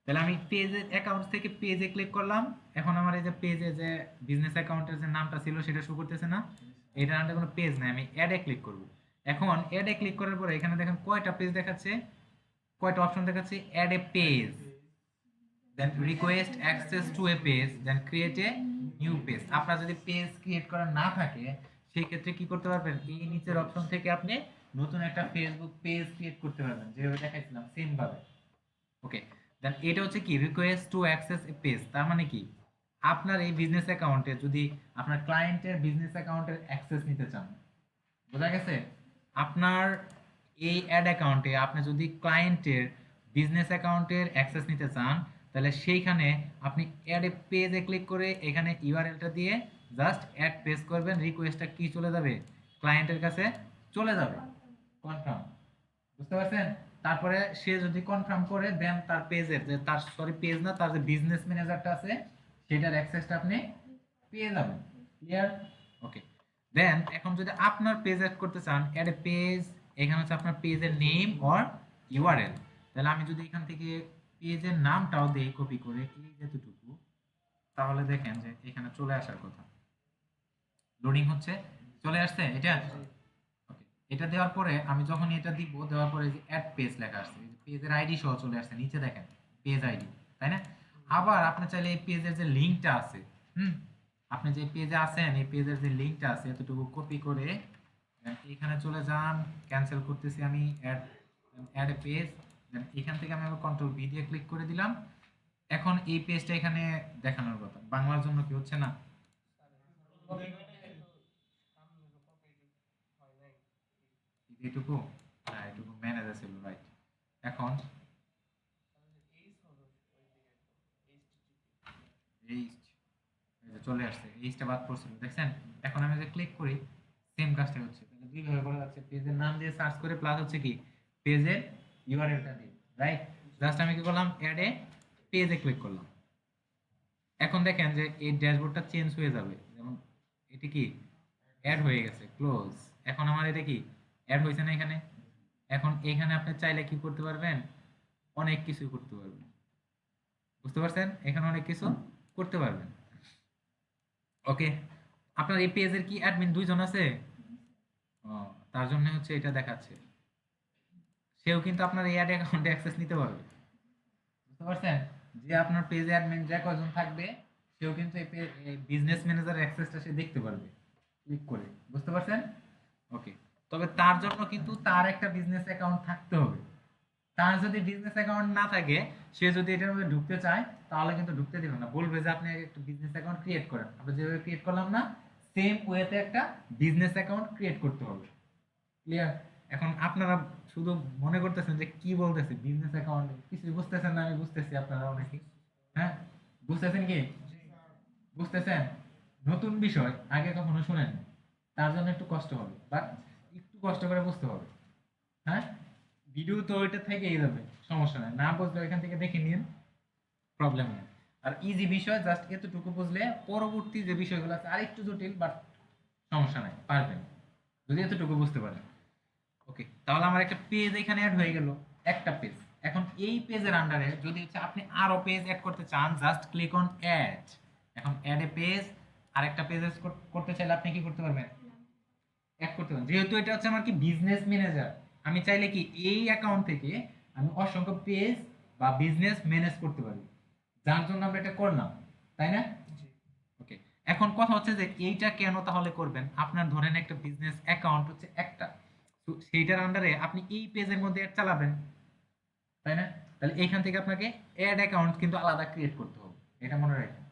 তাহলে আমি পেজে অ্যাকাউন্টস থেকে পেজে ক্লিক করলাম। এখন আমার এই যে পেজে যে বিজনেস অ্যাকাউন্টের যে নামটা ছিল সেটা শো করতেছে না, এটা নামটা কোনো পেজ নাই, আমি অ্যাডে ক্লিক করব। এখন অ্যাডে ক্লিক করার পরে এখানে দেখেন কয়টা পেজ দেখাচ্ছে, কয়টা অপশন দেখাচ্ছে, add a page, then request access to a page, then create a new page. আপনার যদি পেজ ক্রিয়েট করা না থাকে সেই ক্ষেত্রে কি করতে পারবেন, এই নিচের অপশন থেকে আপনি নতুন একটা ফেসবুক পেজ ক্রিয়েট করতে পারবেন, যেভাবে দেখাইছিলাম সেম ভাবে। ওকে, দেন এটা হচ্ছে কি request to access A page, তার মানে কি আপনার এই বিজনেস অ্যাকাউন্টে যদি আপনার ক্লায়েন্টের বিজনেস অ্যাকাউন্টের অ্যাক্সেস নিতে চান, বোঝা গেছে? আপনার এই অ্যাড অ্যাকাউন্টে আপনি যদি ক্লায়েন্টের বিজনেস অ্যাকাউন্টের অ্যাক্সেস নিতে চান, তাহলে সেইখানে আপনি অ্যাড এ পেজে ক্লিক করে এখানে ইউআরএলটা দিয়ে জাস্ট অ্যাড পেজ করবেন, রিকোয়েস্টটা কি চলে যাবে, ক্লায়েন্টের কাছে চলে যাবে। কনফার্ম, বুঝতে পারছেন? তারপরে সে যদি কনফার্ম করে দেন তার পেজের যে তার সরি পেজ না, তার যে বিজনেস ম্যানেজারটা আছে সেটার অ্যাক্সেসটা আপনি পেয়ে যাবেন। ক্লিয়ার? ওকে, দেন এখন যদি আপনার পেজ অ্যাড করতে চান, অ্যাড এ পেজ, এখানে হচ্ছে আপনার পেজের নেম অর ইউআরএল। তাহলে আমি যদি এখান থেকে পেজের নামটাও দেই কপি করে এই যেতটুকু, তাহলে দেখেন যে এখানে চলে আসার কথা, লোডিং হচ্ছে, চলে আসছে এটা। ওকে, এটা দেওয়ার পরে আমি যখন এটা দিব, দেওয়ার পরে যে অ্যাড পেজ লেখা আসছে, পেজের আইডি সহ চলে আসছে নিচে দেখেন, পেজ আইডি, তাই না? আবার আপনি চাইলে এই পেজের যে লিংকটা আছে, হুম, আপনি যে পেজে আছেন এই পেজের যে লিঙ্কটা আছে এতটুকু কপি করে এখানে চলে যান, ক্যান্সেল করতেছি আমি, অ্যাড এ পেজ, দেন এখান থেকে আমি আবার কন্ট্রোল ভি দিয়ে ক্লিক করে দিলাম। এখন এই পেজটা এখানে দেখানোর কথা, বাংলার জন্য কি হচ্ছে না? এইটুকু, হ্যাঁ এইটুকু ম্যানেজার ছিল, রাইট। এখন এই এই যে চলে আসছে, এইচটা বাদ পড়ছিল দেখছেন। এখন আমি যে ক্লিক করি সেম কাজটা হচ্ছে, তাহলে দুইভাবে করা যাচ্ছে, পেজের নাম দিয়ে সার্চ করে প্লাস হচ্ছে কি পেজের ইউআরএলটা দিয়ে, রাইট। জাস্ট আমি কি করলাম, অ্যাড এ পেজে ক্লিক করলাম। এখন দেখেন যে এই ড্যাশবোর্ডটা চেঞ্জ হয়ে যাবে, যেমন এটি কি অ্যাড হয়ে গেছে, ক্লোজ। এখন আমার এটা কি অ্যাড হয়েছে না এখানে। এখন এখানে আপনি চাইলে কি করতে পারবেন, অনেক কিছু করতে পারবেন, বুঝতে পারছেন, এখানে অনেক কিছু করতে পারবেন। ওকে, আপনার এই পেজের কি অ্যাডমিন দুইজন আছে? ও, তার জন্য হচ্ছে এটা দেখাচ্ছে। সেও কিন্তু আপনার এই অ্যাড অ্যাকাউন্টে অ্যাক্সেস নিতে পারবে, বুঝতে পারছেন। যে আপনার পেজে অ্যাডমিন যে কয়জন থাকবে সেও কিন্তু এই বিজনেস ম্যানেজার অ্যাক্সেসটা সে দেখতে পারবে ক্লিক করে, বুঝতে পারছেন। ওকে, তবে তার জন্য কিন্তু তার একটা বিজনেস অ্যাকাউন্ট থাকতে হবে। তার যদি বিজনেস অ্যাকাউন্ট না থাকে, সে যদি এটার মধ্যে ঢুকতে চায় তাহলে কিন্তু ঢুকতে দিবে না, বলবে যে আপনি একটা বিজনেস অ্যাকাউন্ট ক্রিয়েট করেন। আমরা যেভাবে ক্রিয়েট করলাম না, সেম ওয়েতে একটা বিজনেস অ্যাকাউন্ট ক্রিয়েট করতে হবে। ক্লিয়ার? এখন আপনারা শুধু মনে করতেছেন যে কি বলতেছে বিজনেস অ্যাকাউন্ট, কিছু বুঝতেছেন না, আমি বুঝতেছি আপনারা অনেকে। হ্যাঁ, বুঝতেছেন কি? বুঝতেছেন? নতুন বিষয় আগে কখনো শুনেন, তার জন্য একটু কষ্ট হবে, বাট একটু কষ্ট করে বুঝতে হবে। হ্যাঁ, ভিডিও তো ওইটা থেকেই যাবে, সমস্যা নাই, না বুঝলে এখান থেকে দেখে নিন, প্রবলেম নেই। আর ইজি বিষয় জাস্ট এতটুকু বুঝলে পরবর্তী যে বিষয়গুলো আছে আর একটু জটিল, বাট সমস্যা নাই, পারবেন যদি এতটুকু বুঝতে পারেন। ওকে, তাহলে আমার একটা পেজ এখানে অ্যাড হয়ে গেল, একটা পেজ। এখন এই পেজের আন্ডারে যদি হচ্ছে আপনি আরো পেজ অ্যাড করতে চান, জাস্ট ক্লিক অন অ্যাড। এখন অ্যাড এ পেজ, আরেকটা পেজ করতে চাইলে আপনি কি করতে পারবেন, অ্যাড করতে পারবেন। যেহেতু এটা হচ্ছে আমার কি বিজনেস ম্যানেজার, আমি চাইলে কি এই অ্যাকাউন্ট থেকে আমি অসংখ্য পেজ বা বিজনেস ম্যানেজ করতে পারি, যার জন্য আমরা এটা করলাম, তাই না? ওকে, এখন কথা হচ্ছে যে এইটা কেন তাহলে করবেন, আপনার ধরেন একটা বিজনেস অ্যাকাউন্ট হচ্ছে একটা, তো সেইটার আন্ডারে আপনি এই পেজের মধ্যে অ্যাড চালাবেন, তাই না? তাহলে এইখান থেকে আপনাকে অ্যাড অ্যাকাউন্ট কিন্তু আলাদা ক্রিয়েট করতে হবে, এটা মনে রাখবেন।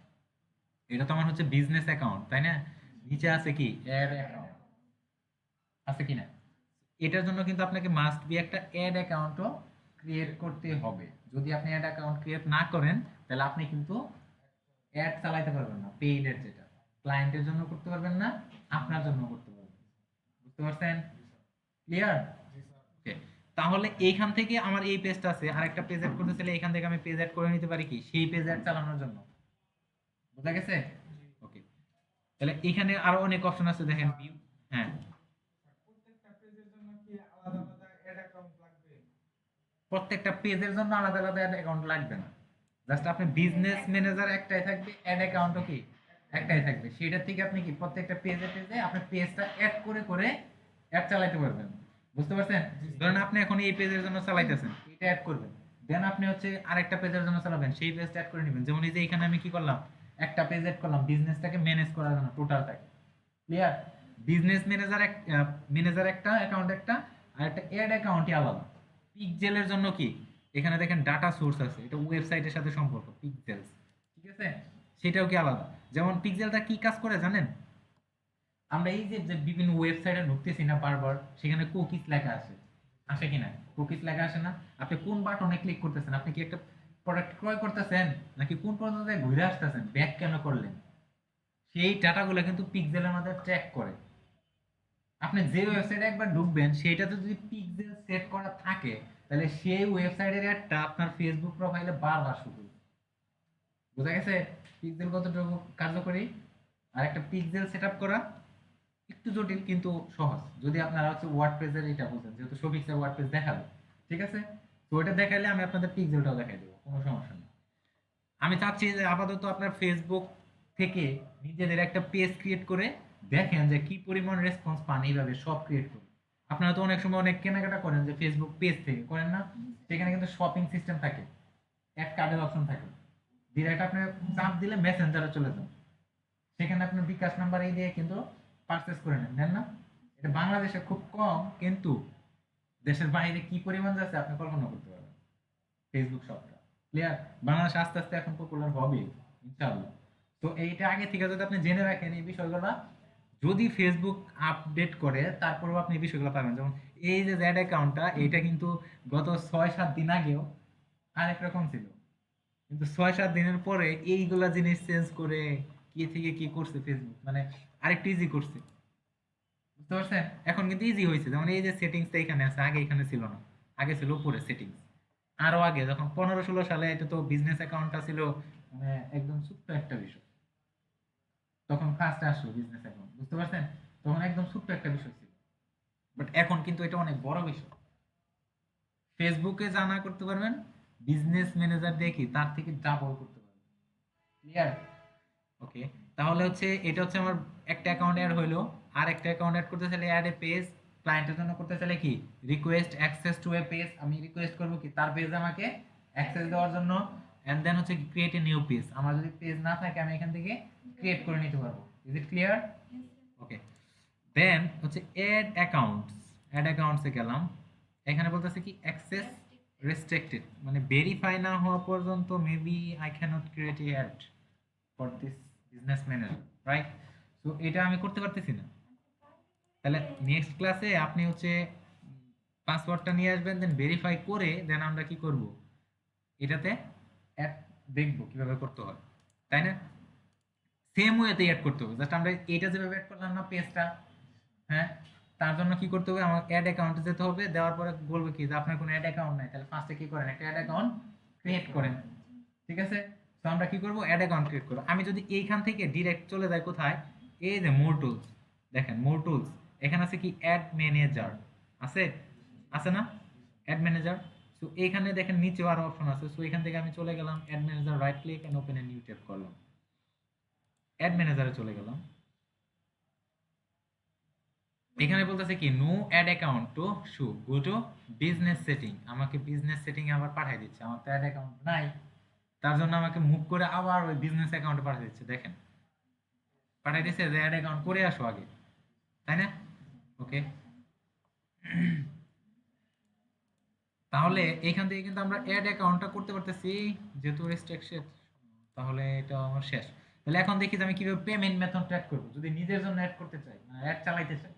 এটা তো আমার হচ্ছে বিজনেস অ্যাকাউন্ট, তাই না? নিচে আছে কি অ্যাড অ্যাকাউন্ট, আছে কি না? এটার জন্য কিন্তু আপনাকে মাস্ট বি একটা অ্যাড অ্যাকাউন্টও ক্রিয়েট করতে হবে। যদি আপনি অ্যাড অ্যাকাউন্ট ক্রিয়েট না করেন তাহলে আপনি কিন্তু অ্যাড চালাতে পারবেন না, পেইডের যেটা ক্লায়েন্টের জন্য করতে পারবেন না, আপনার জন্য করতে পারবেন, বুঝতে পারছেন? ক্লিয়ার? ওকে, তাহলে এইখান থেকে আমার এই পেজটা আছে, আরেকটা পেজ অ্যাড করতে চাইলে এখান থেকে আমি পেজ অ্যাড করে নিতে পারি কি সেই পেজ অ্যাড চালানোর জন্য, বুঝা গেছে? ওকে, তাহলে এখানে আরো অনেক অপশন আছে, দেখেন ভিউ। হ্যাঁ, প্রত্যেকটা পেজের জন্য আলাদা আলাদা অ্যাড অ্যাকাউন্ট লাগবে না, জাস্ট আপনি বিজনেস ম্যানেজার একটাই থাকবে, অ্যাড অ্যাকাউন্টও কি একটাই থাকবে, সেটা থেকে আপনি কি প্রত্যেকটা পেজে পেজে আপনি পেজটা অ্যাড করে করে অ্যাড চালাতে পারবেন, বুঝতে পারছেন? ধরেন আপনি এখন এই পেজের জন্য চালাইতেছেন, এটা অ্যাড করবেন, দেন আপনি হচ্ছে আরেকটা পেজের জন্য চালাবেন, সেই পেজটা অ্যাড করে নেবেন। যেমন এই যে এখানে আমি কি করলাম, একটা পেজ অ্যাড করলাম বিজনেসটাকে ম্যানেজ করার জন্য টোটালটাকে। ক্লিয়ার? বিজনেস ম্যানেজার ম্যানেজার একটা অ্যাকাউন্ট একটা, আর একটা অ্যাড অ্যাকাউন্টই আলাদা। পিক্সেলের জন্য কি এখানে দেখেন ডাটা সোর্স আছে, এটা ওয়েবসাইটের সাথে সম্পর্ক পিক্সেলস, ঠিক আছে, সেটাও কি আলাদা। যেমন পিক্সেলটা কি কাজ করে জানেন, আমরা এই যে যে বিভিন্ন ওয়েবসাইটে ঢুকতেছি না বারবার, সেখানে কুকিজ লেখা আসে, আসে কিনা? কুকিজ লেখা আসে না? আপনি কোন বাটনে ক্লিক করতেছেন, আপনি কি একটা প্রোডাক্ট ক্রয় করতেছেন নাকি কোন পর্যন্ত ঘুরে আসতেছেন, ব্যাক কেন করলেন, সেই ডাটাগুলো কিন্তু পিক্সেলের মধ্যে ট্র্যাক করে। আপনি যে ওয়েবসাইটে একবার ঢুকবেন সেটাতে যদি পিক্সেল সেট করা থাকে, তাহলে সেই ওয়েবসাইটের অ্যাডটা আপনার ফেসবুক প্রোফাইলে বারবার শুরু, বোঝা গেছে পিক্সেল কতটুকু কার্যকরী। আর একটা পিক্সেল সেটআপ করা একটু জটিল কিন্তু সহজ, যদি আপনারা হচ্ছে ওয়ার্ডপ্রেসের এটা বুঝেন, যেহেতু সফিক্সের ওয়ার্ডপ্রেস দেখাবে, ঠিক আছে। তো ওটা দেখাইলে আমি আপনাদের পিক্সেলটাও দেখাই দেবো, কোনো সমস্যা নেই। আমি চাচ্ছি যে আপাতত আপনার ফেসবুক থেকে নিজেদের একটা পেজ ক্রিয়েট করে দেখেন যে কি পরিমাণ রেসপন্স পান, এইভাবে সব ক্রিয়েট করে। আপনারা তো অনেক সময় অনেক কেনাকাটা করেন যে ফেসবুক পেজ থেকে করেন না, সেখানে কিন্তু শপিং সিস্টেম থাকে, অ্যাড কার্ডের অপশন থাকে, ডিরেক্ট আপনি চাপ দিলে মেসেঞ্জারে চলে যান, সেখানে আপনার বিকাশ নাম্বার এই দিয়ে কিন্তু পারচেস করে নেন না? এটা বাংলাদেশে খুব কম, কিন্তু দেশের বাইরে কি পরিমাণ যাচ্ছে আপনি কল্পনা করতে পারবেন ফেসবুক শপটা। ক্লিয়ার? বাংলাদেশ আস্তে আস্তে এখন পপুলার হবে ইনশাআল্লাহ। তো এইটা আগে থেকে যদি আপনি জেনে রাখেন এই বিষয়গুলো, যদি ফেসবুক আপডেট করে তারপরেও আপনি এই বিষয়গুলো পাবেন। যেমন এই যে জ্যাড অ্যাকাউন্টটা, এইটা কিন্তু গত 6-7 দিন আগেও আরেক রকম ছিল, কিন্তু 6-7 দিনের পরে এইগুলা জিনিস চেঞ্জ করে কি থেকে কি করছে ফেসবুক, মানে আরেকটু ইজি করছে। বুঝতে পারছেন? এখন কিন্তু ইজি হয়েছে। যেমন এই যে সেটিংসটা এখানে আছে, আগে এখানে ছিল না। আগে ছিল উপরে সেটিংস। আরো আগে যখন 15-16 সালে, এটা তো বিজনেস অ্যাকাউন্টটা ছিল মানে একদম ছোট্ট একটা বিষয়। তখন ফার্স্ট আসলো বিজনেস অ্যাকাউন্ট, বুঝতে পারছেন? তখন একদম ছোট্ট একটা বিষয় ছিল, বাট এখন কিন্তু এটা অনেক বড় বিষয়। ফেসবুকে জানা করতে পারবেন, বিজনেস ম্যানেজার দিয়ে কি তার থেকে ডাবল করতে পারবেন। ক্লিয়ার? ওকে, তাহলে হচ্ছে এটা হচ্ছে আমার একটা অ্যাকাউন্ট অ্যাড হইলো। আর একটা অ্যাকাউন্ট অ্যাড করতে চাইলে অ্যাড এ পেজ, ক্লায়েন্টের জন্য করতে চাইলে কি request access to a page, আমি রিকোয়েস্ট করব কি তার পেজে আমাকে অ্যাক্সেস দেওয়ার জন্য। এন্ড দেন হচ্ছে ক্রিয়েট এ নিউ পেজ, আমার যদি পেজ না থাকে আমি এখান থেকে ক্রিয়েট করে নিতে পারবো। Is it clear? Okay, then হচ্ছে অ্যাড অ্যাকাউন্টসে গেলাম। এখানে বলতেছে কি অ্যাক্সেস রেস্ট্রিক্টেড, মানে ভেরিফাই না হওয়া পর্যন্ত maybe I can't create a ad for this business manager, right? So এটা আমি করতে পারতেছি না। তাহলে নেক্সট ক্লাসে আপনি হচ্ছে পাসওয়ার্ডটা নিয়ে আসবেন, দেন ভেরিফাই করে দেন আমরা কি করব, এটাতে অ্যাড দেখবো কিভাবে করতে হয়, তাই না? সেম ওয়েতে অ্যাড করতে হবে, জাস্ট আমরা এটা যেভাবে অ্যাড করলাম না পেজটা, হ্যাঁ, তার জন্য কি করতে হবে, আমার অ্যাড অ্যাকাউন্টে যেতে হবে। দেওয়ার পরে বলবে কি যে আপনার কোনো অ্যাড অ্যাকাউন্ট নাই, তাহলে ফার্স্টে কি করেন, একটা অ্যাড অ্যাকাউন্ট ক্রিয়েট করেন। ঠিক আছে? তো আমরা কি করব, অ্যাড অ্যাকাউন্ট ক্রিয়েট করব। আমি যদি এইখান থেকে ডিরেক্ট চলে যাই কোথায়, এই যে মোর টুলস, দেখেন মোর টুলস, এখানে আছে কি অ্যাড ম্যানেজার, আছে আছে না অ্যাড ম্যানেজার? সো এইখানে দেখেন নিচেও আরো অপশন আছে। সো এখান থেকে আমি চলে গেলাম ad manager, right click and open a new tab করলাম, অ্যাড ম্যানেজারে চলে গেলাম। এখানে বলতেছে কি no ad account to show, go to business setting, আমাকে বিজনেস সেটিং এ আবার পাঠিয়ে দিচ্ছে, আমার তো অ্যাড অ্যাকাউন্ট নাই। তার জন্য আমাকে মুভ করে আবার ওই বিজনেস অ্যাকাউন্টে পাঠিয়ে দিচ্ছে। দেখেন পাঠিয়ে দিচ্ছে যে অ্যাড অ্যাকাউন্ট করে আসো আগে, তাই না? ওকে, তাহলে এখান থেকে কিন্তু আমরা অ্যাড অ্যাকাউন্টটা করতে পারতেছি, যেহেতু রেস্ট্রিকশন। তাহলে এটা আমার শেষ। তাহলে এখন দেখি যে আমি কিভাবে পেমেন্ট মেথড ট্র্যাক করব যদি নিজের জন্য অ্যাড করতে চাই, মানে অ্যাড চালাইতে চাই।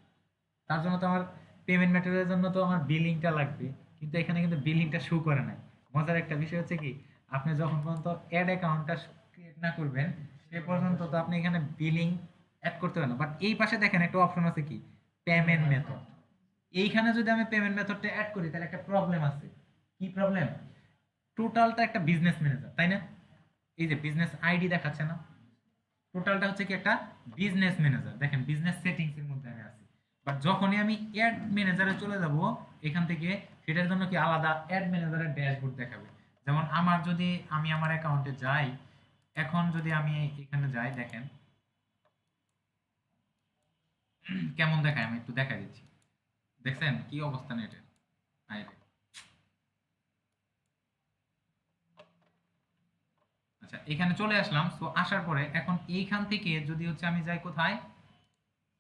তার জন্য তো আমার পেমেন্ট মেথডের জন্য তো আমার বিলিংটা লাগবে, কিন্তু এখানে কিন্তু বিলিংটা শো করে নাই। মজার একটা বিষয় হচ্ছে কি, আপনি যখন পর্যন্ত অ্যাড অ্যাকাউন্টটা ক্রিয়েট না করবেন সে পর্যন্ত তো আপনি এখানে বিলিং অ্যাড করতে পারেন না। বাট এই পাশে দেখেন একটা অপশন আছে কি পেমেন্ট মেথড। এইখানে যদি আমি পেমেন্ট মেথডটা অ্যাড করি তাহলে একটা প্রবলেম আছে। কি প্রবলেম? টোটালটা একটা বিজনেস ম্যানেজার, তাই না? এই যে বিজনেস আইডি দেখাচ্ছে না, টোটালটা হচ্ছে কি একটা বিজনেস ম্যানেজার। দেখেন বিজনেস সেটিংস এর মধ্যে আমি আছি। বাট যখনই আমি অ্যাড ম্যানেজারে চলে যাব এখান থেকে, সেটার জন্য কি আলাদা অ্যাড ম্যানেজারের ড্যাশবোর্ড দেখাবে। যেমন আমার যদি আমি আমার অ্যাকাউন্টে যাই, এখন যদি আমি এখানে যাই, দেখেন কেমন দেখায়, আমি একটু দেখা দিচ্ছি। দেখছেন কি অবস্থা নেটের? আইরে, আচ্ছা এখানে চলে আসলাম। সো আসার পরে এখন এইখান থেকে যদি হচ্ছে আমি যাই কোথায়,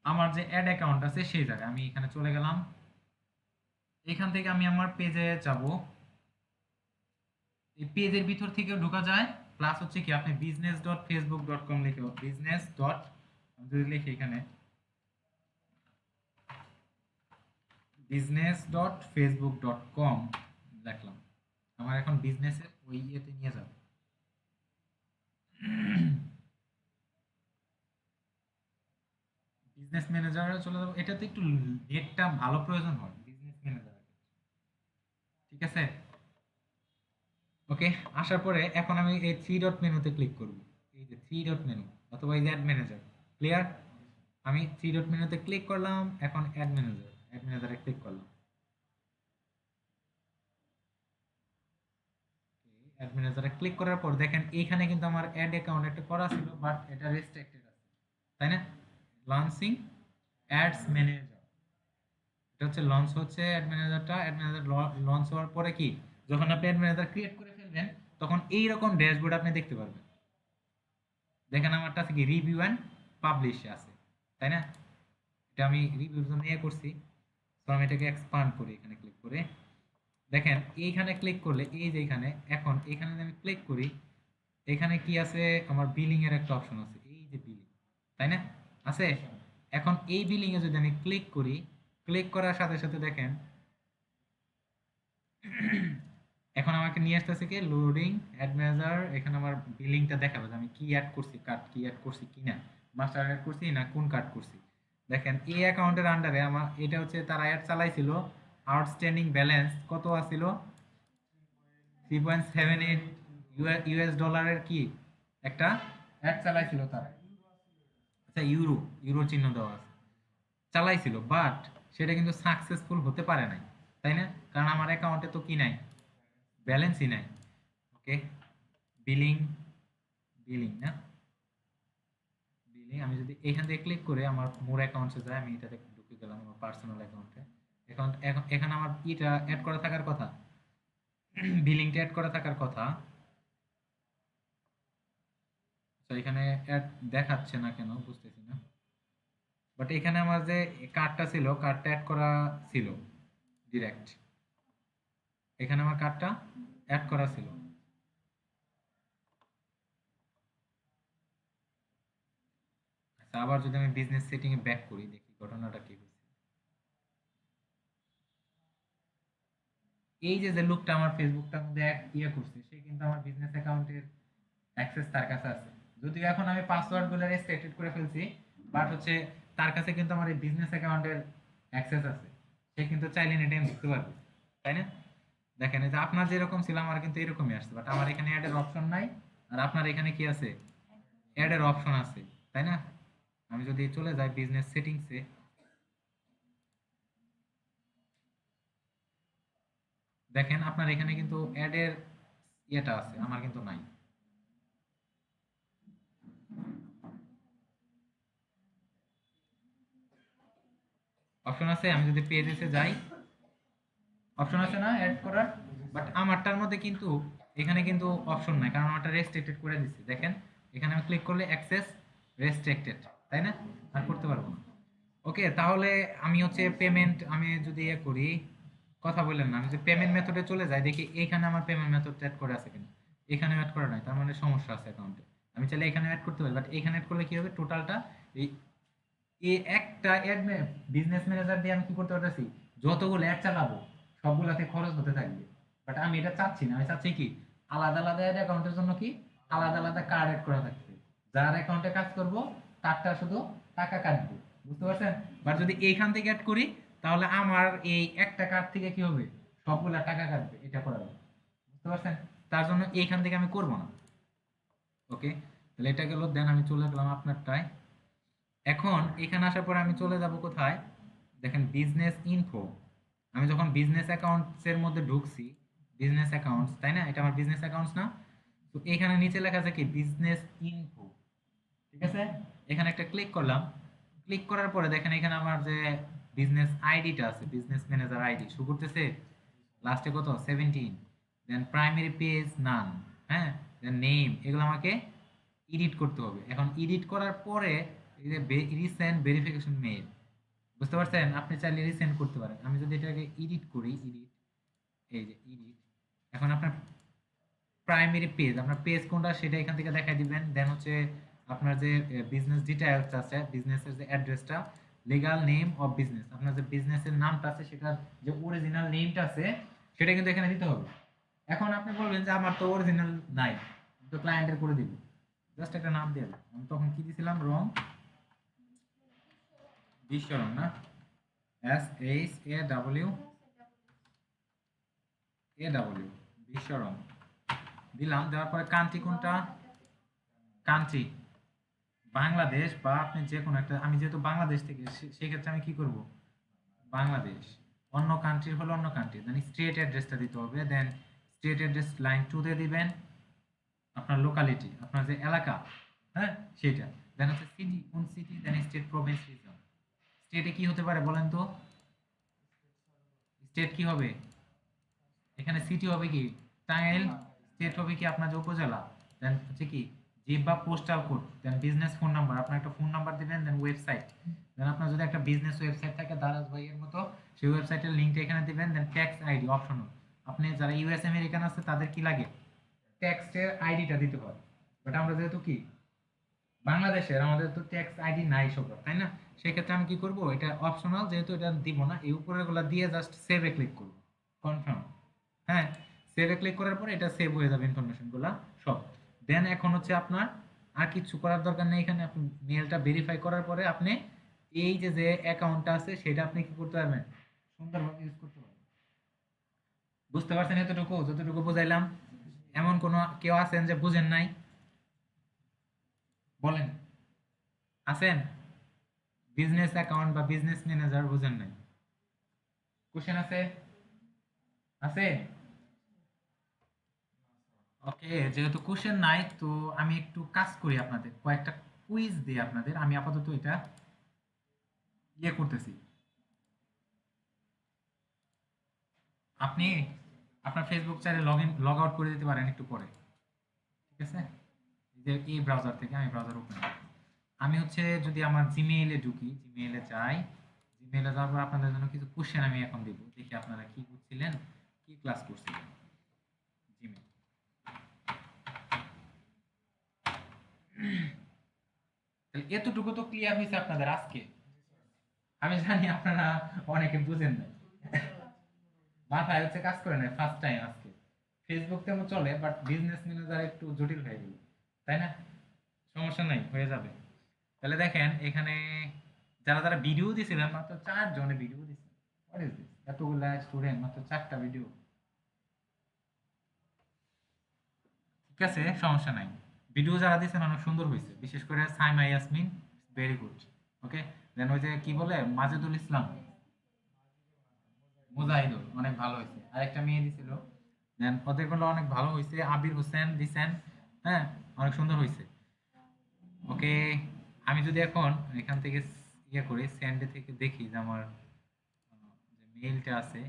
আমার যে অ্যাড অ্যাকাউন্ট আছে সেই জায়গায় আমি এখানে চলে গেলাম। এখান থেকে আমি আমার পেজে যাব। এই পেজের ভিতর থেকে ঢোকা যায়। প্লাস হচ্ছে কি আপনি business.facebook.com লিখে, বিজনেস ডট, যদি লিখি এখানে business.facebook.com লিখলাম, আমার এখন বিজনেসের ওই ইয়েতে নিয়ে যাবে। বিজনেস ম্যানেজারে চলে যাবো। এটাতে একটু নেটটা ভালো প্রয়োজন হয় বিজনেস ম্যানেজারে। ঠিক আছে? ওকে, আসার পরে এখন আমি এই থ্রি ডট মেনুতে ক্লিক করব। এই যে থ্রি ডট মেনু অথবা এই যে অ্যাড ম্যানেজার। ক্লিয়ার? আমি থ্রি ডট মেনুতে ক্লিক করলাম, এখন অ্যাড ম্যানেজারে ক্লিক করলাম। অ্যাড ম্যানেজারে ক্লিক করার পর দেখেন এইখানে কিন্তু আমার অ্যাড অ্যাকাউন্ট একটা করা ছিল, বাট এটা রেস্ট্রিক্টেড আছে, তাই না? লঞ্চিং অ্যাডস ম্যানেজার, এটা হচ্ছে লঞ্চ হচ্ছে অ্যাড ম্যানেজারটা। অ্যাড ম্যানেজার লঞ্চ হওয়ার পরে কি, যখন আপনি অ্যাড ম্যানেজার ক্রিয়েট করে ফেলবেন তখন এই রকম ড্যাশবোর্ড আপনি দেখতে পারবেন। দেখেন আমারটা আছে কি রিভিউ অ্যান্ড পাবলিশ আছে, তাই না? এটা আমি রিভিউর জন্য ইয়ে করছি। তো আমি এটাকে এক্সপান্ড করি, এখানে ক্লিক করে দেখেন এইখানে ক্লিক করলে এই যে এখানে, এখন এখানে যদি আমি ক্লিক করি, এখানে কি আছে, আমার বিলিং এর একটা অপশন আছে, এই যে বিলিং, তাই না? আছে। এখন এই বিলিং এ যদি আমি ক্লিক করি, ক্লিক করার সাথে সাথে দেখেন এখন আমাকে নিয়ে আসতেছে কি লোডিং অ্যাড মেজার, এখানে আমার বিলিংটা দেখাবে যে আমি কি অ্যাড করছি, কার্ড কি অ্যাড করছি কিনা, মাস্টার অ্যাড করছি না কোন কার্ড করছি। দেখেন এই অ্যাকাউন্টের আন্ডারে আমার এটা হচ্ছে তারা অ্যাড চালাইছিল, আউটস্ট্যান্ডিং ব্যালেন্স কত আছিল, 3.78 ইউএস ডলারের কি একটা অ্যাড চালাইছিল তারা। আচ্ছা, ইউরো, ইউরো চিহ্ন দেওয়া আছে, চালাইছিল, বাট সেটা কিন্তু সাকসেসফুল হতে পারে নাই, তাই না? কারণ আমার অ্যাকাউন্টে তো কি নাই, ব্যালেন্সই নাই। ওকে, বিলিং, বিলিং না, বিলিং আমি যদি এখান থেকে ক্লিক করে আমার মোর অ্যাকাউন্টসে যাই, আমি এটাতে ঢুকে গেলাম আমার পার্সোনাল অ্যাকাউন্টে। এখন এখন এখানে আমার ইটা অ্যাড করা থাকার কথা, বিলিংটা অ্যাড করা থাকার কথা। তো এখানে অ্যাড দেখাচ্ছে না কেন বুঝতেছি না, বাট এখানে আমার যে কার্ডটা ছিল, কার্ডটা অ্যাড করা ছিল ডিরেক্ট, এখানে আমার কার্ডটা অ্যাড করা ছিল। আচ্ছা, আবার যদি আমি বিজনেস সেটিং এ ব্যাক করি, দেখি ঘটনাটা কি হয়েছে। এই যে যে লোকটা আমার ফেসবুকটার মধ্যে ইয়ে করছে, সে কিন্তু আমার বিজনেস অ্যাকাউন্টের অ্যাক্সেস তার কাছে আছে, যদিও এখন আমি পাসওয়ার্ড গুলো রেস্ট্রিক্টেড করে ফেলছি, বাট হচ্ছে তার কাছে কিন্তু আমার এই বিজনেস অ্যাকাউন্টের অ্যাক্সেস আছে, সে কিন্তু চাইলে এটিএম দেখতে পারবে, তাই না? দেখেন এই যে আপনার যেরকম ছিল আমার কিন্তু এরকমই আসছে, বাট আমার এখানে অ্যাড এর অপশন নাই, আর আপনার এখানে কি আছে, অ্যাড এর অপশন আছে, তাই না? আমি যদি চলে যাই বিজনেস সেটিংসে, দেখেন আপনার এখানে কিন্তু অ্যাড এর ইয়েটা আছে, আমার কিন্তু নাই। অপশন আছে, আমি যদি পেজেসে যাই, অপশন আছে না অ্যাড করার, বাট আমারটার মধ্যে কিন্তু এখানে কিন্তু অপশন নাই, কারণ আমারটা রেস্ট্রিক্টেড করে দিচ্ছি। দেখেন এখানে আমি ক্লিক করলে অ্যাক্সেস রেস্ট্রিক্টেড, তাই না? আর করতে পারবো না। ওকে, তাহলে আমি হচ্ছে পেমেন্ট, আমি যদি ইয়ে করি, কথা বললেন না, আমি যদি পেমেন্ট মেথডে চলে যাই, দেখি এইখানে আমার পেমেন্ট মেথড অ্যাড করে আছে কিনা, এখানে অ্যাড করা নাই, তার মানে সমস্যা আছে অ্যাকাউন্টে। আমি চাইলে এখানে অ্যাড করতে পারি, বাট এখানে অ্যাড করলে কি হবে, টোটালটা এই এই একটা অ্যাড বিজনেস ম্যানেজার দিয়ে আমি কি করতে পারতেছি, যতগুলো অ্যাড চালাবো সবগুলাতে খরচ হতে থাকবে। বাট আমি এটা চাচ্ছি না, আমি চাচ্ছি কি আলাদা আলাদা অ্যাড অ্যাকাউন্টের জন্য কি আলাদা আলাদা কার্ড অ্যাড করা থাকবে, যার অ্যাকাউন্টে কাজ করব তারটা শুধু টাকা কাটবে, বুঝতে পারছেন? বাট যদি এইখান থেকে অ্যাড করি, তাহলে আমার এই একটা কার্ড থেকে কি হবে, সবগুলা টাকা কাটবে, এটা করা যাবে, বুঝতে পারছেন? তার জন্য এইখান থেকে আমি করব না। ওকে, তাহলে এটা গেল, দেন আমি চলে গেলাম আপনারটায়। এখন এখানে আসার পরে আমি চলে যাব কোথায়, দেখেন বিজনেস ইনফো। আমি যখন বিজনেস অ্যাকাউন্টস এর মধ্যে ঢুকছি, বিজনেস অ্যাকাউন্টস, তাই না? এটা আমার বিজনেস অ্যাকাউন্টস না? তো এখানে নিচে লেখা আছে কি বিজনেস ইনফো, ঠিক আছে? এখানে একটা ক্লিক করলাম, ক্লিক করার পরে দেখেন এখানে আমার যে বিজনেস আইডিটা আছে, বিজনেস ম্যানেজার আইডি শো করতেছে, লাস্টে কত 17, দেন প্রাইমারি পেজ নান, হ্যাঁ, দেন নেম, এগুলো আমাকে এডিট করতে হবে। এখন এডিট করার পরে এই যে রিসেন্ট ভেরিফিকেশন মেইল, বুঝতে পারছেন? আপনি চাইলে রিসেন্ট করতে পারেন। আমি যদি এটাকে এডিট করি, এডিট, এই যে এডিট, এখন আপনার প্রাইমারি পেজ, আপনার পেজ কোনটা সেটা এখান থেকে দেখাই দিবেন। দেন হচ্ছে আপনার যে বিজনেস ডিটেইলস আছে, বিজনেসের যে অ্যাড্রেসটা, লিগ্যাল নেম অফ বিজনেস, আপনার যে বিজনেসের নামটা আছে সেটার যে অরিজিনাল নেমটা আছে সেটা কিন্তু এখানে দিতে হবে। এখন আপনি বলবেন যে আমার তো অরিজিনাল নাই, তো ক্লায়েন্টের করে দিব, জাস্ট একটা নাম দিয়ে দেব। আমি তখন কি দিছিলাম, রং বিশ্বরণ না, SHAWAW বিশ্বরণ দিলাম। দেওয়ার পরে কান্ট্রি কোনটা, কান্ট্রি বাংলাদেশ, বা আপনি যে কোনো একটা, আমি যেহেতু বাংলাদেশ থেকে সেক্ষেত্রে আমি কি করব, বাংলাদেশ। অন্য কান্ট্রির হলো অন্য কান্ট্রি, দেন স্টেট অ্যাড্রেসটা দিতে হবে, দেন স্টেট অ্যাড্রেস লাইন 2 তে দিবেন আপনার লোকালিটি, আপনার যে এলাকা, হ্যাঁ, সেটা। দেন হচ্ছে সিটি, কোন সিটি, দেন স্টেট, প্রভিন্স, রিজন। স্টেটে কি হতে পারে বলেন তো, স্টেট কি হবে, এখানে সিটি হবে কি টাঙ্গাইল, স্টেট হবে কি আপনার যে উপজেলা, দেন হচ্ছে কি জিপ বা পোস্টাল কোড, দেন বিজনেস ফোন নাম্বার, আপনার একটা ফোন নাম্বার দিবেন, দেন ওয়েবসাইট, দেন আপনার যদি একটা বিজনেস ওয়েবসাইট থাকে দারাজ ভাইয়ের মতো, সেই ওয়েবসাইটের লিঙ্কটা এখানে দিবেন, দেন ট্যাক্স আইডি অপশনাল। আপনি যারা ইউএস আমেরিকান আছে তাদের কি লাগে, ট্যাক্সের আইডিটা দিতে হয়, বাট আমরা যেহেতু কি বাংলাদেশের, আমাদের তো ট্যাক্স আইডি নাই সব, তাই না? সেক্ষেত্রে আমি কি করব, এটা অপশনাল যেহেতু এটা দিব না, এই উপরের গুলা দিয়ে জাস্ট সেভে ক্লিক করব, কনফার্ম। হ্যাঁ, সেভে ক্লিক করার পরে এটা সেভ হয়ে যাবে ইনফরমেশন গুলা সব। দেন এখন হচ্ছে আপনার আর কিছু করার দরকার নেই, এখানে আপনি মেলটা ভেরিফাই করার পরে আপনি এই যে যে অ্যাকাউন্টটা আছে সেটা আপনি কি করতে পারবেন, সুন্দরভাবে ইউজ করতে পারবেন। বুঝতে পারছেন এতটুকু? যতটুকু বুঝাইলাম, এমন কোনো কেউ আছেন যে বুঝেন নাই? বলেন, আছেন? বিজনেস অ্যাকাউন্ট বা বিজনেস ম্যানেজার বুঝেন নাই? কোশ্চেন আছে? আছে? ওকে, যেহেতু কোশ্চেন নাই তো আমি একটু কাজ করি, আপনাদের কয়েকটা কুইজ দিই আপনাদের। আমি আপাতত এটা ইয়ে করতেছি, আপনি আপনার ফেসবুক চাইলে লগ আউট করে দিতে পারেন একটু পরে, ঠিক আছে? এই যে এই ব্রাউজার থেকে আমি ব্রাউজার ওপেন করি। আমি হচ্ছে যদি আমার জিমেইলে ঢুকি, জিমেইলে যাই, জিমেইলে যাওয়ার পর আপনাদের জন্য কিছু কোশ্চেন আমি এখন দিব, দেখি আপনারা কি বুঝছিলেন, কি ক্লাস করছিলেন। জিমেইল, তাহলে এতটুকু তো ক্লিয়ার হয়েছে আপনাদের আজকে। আমি জানি আপনারা অনেকে বুঝেন না, মাথায় হচ্ছে কাজ করে না, ফার্স্ট টাইম আজকে। ফেসবুক তেমন চলে, বাট বিজনেস ম্যানেজার একটু জটিল হয়ে গেল, তাই না? সমস্যা নাই, হয়ে যাবে। তাহলে দেখেন এখানে যারা যারা ভিডিও দিয়েছিলেন, মাত্র 4 জনে ভিডিও দিয়েছে। হোয়াট ইজ দিস, এতগুলা স্টুডেন্ট মাত্র 4টা ভিডিও। ঠিক আছে, সমস্যা নাই। ভিডিও যারা দিয়েছেন অনেক সুন্দর হয়েছে, বিশেষ করে সাইমা ইয়াসমিন, ভেরি গুড। ওকে, দেন ওই যে কি বলে মাজেদুল ইসলাম, মুজাহিদুল, অনেক ভালো হয়েছে। আরেকটা মেয়ে দিছিল, দেন ওদের গুলো অনেক ভালো হয়েছে। আবির হোসেন দিছেন, হ্যাঁ, অনেক সুন্দর হয়েছে। ওকে, আমি যদি এখন এখান থেকে ইয়ে করি, সেন্ডে থেকে দেখি যে আমার যে মেইলটা আছে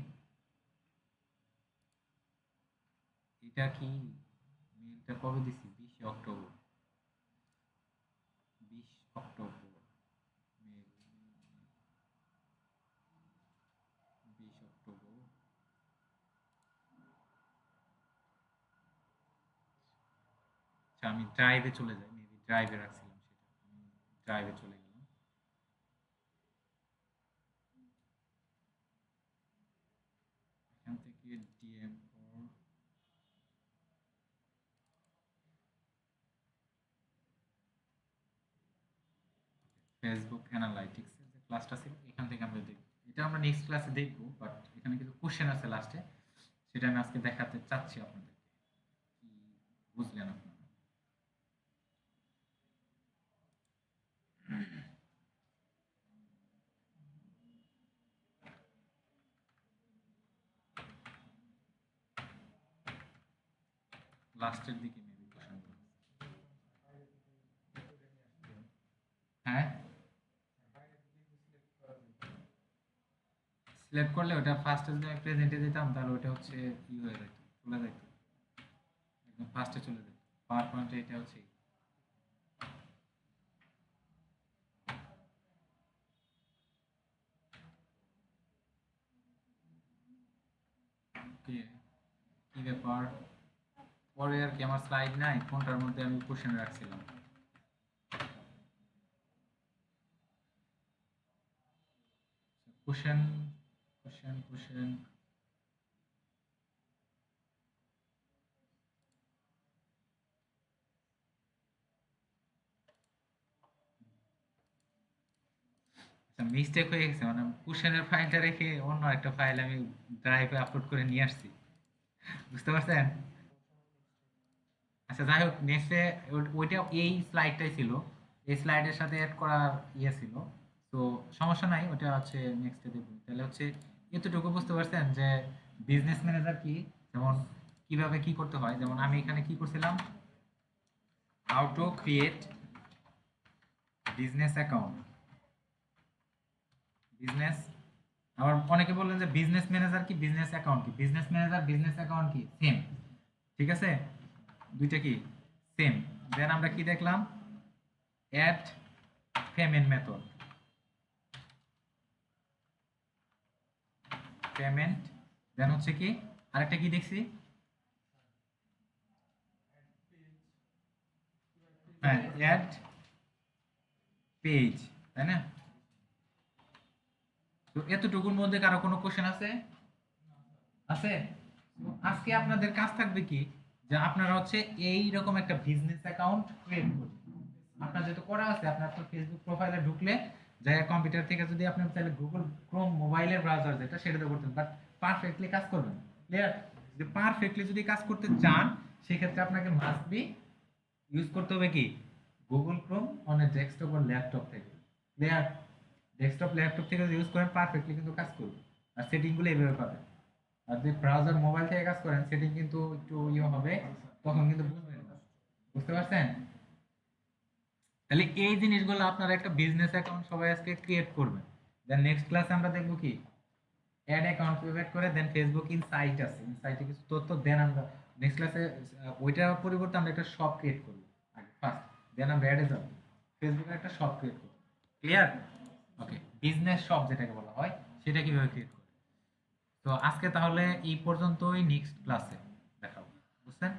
এটা কি, মেইলটা কবে দিছি, 20 অক্টোবর, 20 অক্টোবর মেইল, 20 অক্টোবর। আচ্ছা, আমি ড্রাইভে চলে যাই, মেবি ড্রাইভে রাখছিলাম সেটা, আমি ড্রাইভে চলে গেলাম। এখান থেকে ডিএম ফর ফেসবুক অ্যানালাইটিক্স এর যে ক্লাসটা ছিল এখান থেকে আমরা দেখব, এটা আমরা নেক্সট ক্লাসে দেখব, বাট এখানে কিছু কোশ্চেন আছে লাস্টে, সেটা আমি আজকে দেখাতে চাচ্ছি আপনাদেরকে। কি বুঝলেন আপনারা? লাস্টের দিকে মেবি কোশ্চেন। হ্যাঁ, সিলেক্ট করলে ওটা ফার্স্টে যদি আমি প্রেজেন্টে দিতাম তাহলে ওটা হচ্ছে ই হয়ে যেত, চলে যেত, একদম ফার্স্টে চলে যেত। পাওয়ার পয়েন্টে এটা হচ্ছে কি, কি ব্যাপার, পরে আর কি আমার স্লাইড নাই, কোনটার মধ্যে আমি কোশ্চেন রাখছিলাম। কোশ্চেন, কোশ্চেন, আচ্ছা, মিস্টেক হয়ে গেছে, মানে কোশ্চেনের ফাইলটা রেখে অন্য একটা ফাইল আমি ড্রাইভে আপলোড করে নিয়ে আসছি, বুঝতে পারছেন? আচ্ছা, যাই হোক, নেক্সটে ওইটা এই স্লাইডটাই ছিল, এই স্লাইডের সাথে অ্যাড করার ইয়ে ছিল, তো সমস্যা নাই, ওটা হচ্ছে নেক্সটে দেখব। তাহলে হচ্ছে এতটুকু বুঝতে পারছেন যে বিজনেস ম্যানেজার কি, যেমন কিভাবে কি করতে হয়। যেমন আমি এখানে কি করছিলাম, how to create business account, business, আবার অনেকে বললেন যে বিজনেস ম্যানেজার কি, বিজনেস অ্যাকাউন্ট কি, বিজনেস ম্যানেজার বিজনেস অ্যাকাউন্ট কি সেম, ঠিক আছে? দুইটা কি সেম, দেন আমরা কি দেখলাম, অ্যাড পেমেন্ট মেথড, পেমেন্ট, দেন হচ্ছে কি আরেকটা কি দেখছি, হ্যাঁ অ্যাড পেজ, তাই না? তো এতটুকুর মধ্যে কারো কোনো কোশ্চেন আছে? আছে? তো আজকে আপনাদের কাজ থাকবে কি, যে আপনারা হচ্ছে এই রকম একটা বিজনেস অ্যাকাউন্ট ক্রিয়েট করবেন। আপনার যেহেতু করা আছে, আপনার তো ফেসবুক প্রোফাইলে ঢুকলে যাই কম্পিউটার থেকে যদি আপনি চাইলে গুগল ক্রোম মোবাইলের ব্রাউজার যেটা সেটাতে করতেন, বাট পারফেক্টলি কাজ করবেন। ক্লিয়ার? যে পারফেক্টলি যদি কাজ করতে চান, সেক্ষেত্রে আপনাকে মাস্ট বি ইউজ করতে হবে কি, Google Chrome on a desktop or laptop থেকে। ক্লিয়ার? ডেস্কটপ ল্যাপটপ থেকে যদি ইউজ করেন পারফেক্টলি কিন্তু কাজ করবে, আর সেটিংগুলো এইভাবে পাবেন। আর যদি ব্রাউজার মোবাইল থেকে কাজ করেন, সেটিং কিন্তু একটু ইয়ে হবে, তখন কিন্তু বুঝবেন না। বুঝতে পারছেন? তাহলে এই জিনিসগুলো আপনারা একটা বিজনেস অ্যাকাউন্ট সবাই আজকে ক্রিয়েট করবেন। দেন নেক্সট ক্লাসে আমরা দেখবো কি, অ্যাড অ্যাকাউন্ট ক্রিয়েট করে দেন ফেসবুক ইনসাইট আছে, ইনসাইটে কিছু তথ্য, দেন আমরা নেক্সট ক্লাসে ওইটার পরিবর্তে আমরা একটা শপ ক্রিয়েট করবো আগে ফার্স্ট, দেন আমরা অ্যাডে যাবো, ফেসবুকে একটা শপ ক্রিয়েট করবো। ক্লিয়ার? ওকে, বিজনেস শপ যেটাকে বলা হয় সেটা কিভাবে ক্রিয়েট করবো। তো আজকে তাহলে এই পর্যন্তই, নেক্সট ক্লাসে দেখাবো। বুঝছেন?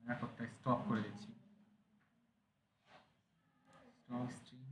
রেকর্ডটা স্টপ করে দিচ্ছি, স্টপ স্ট্রিম।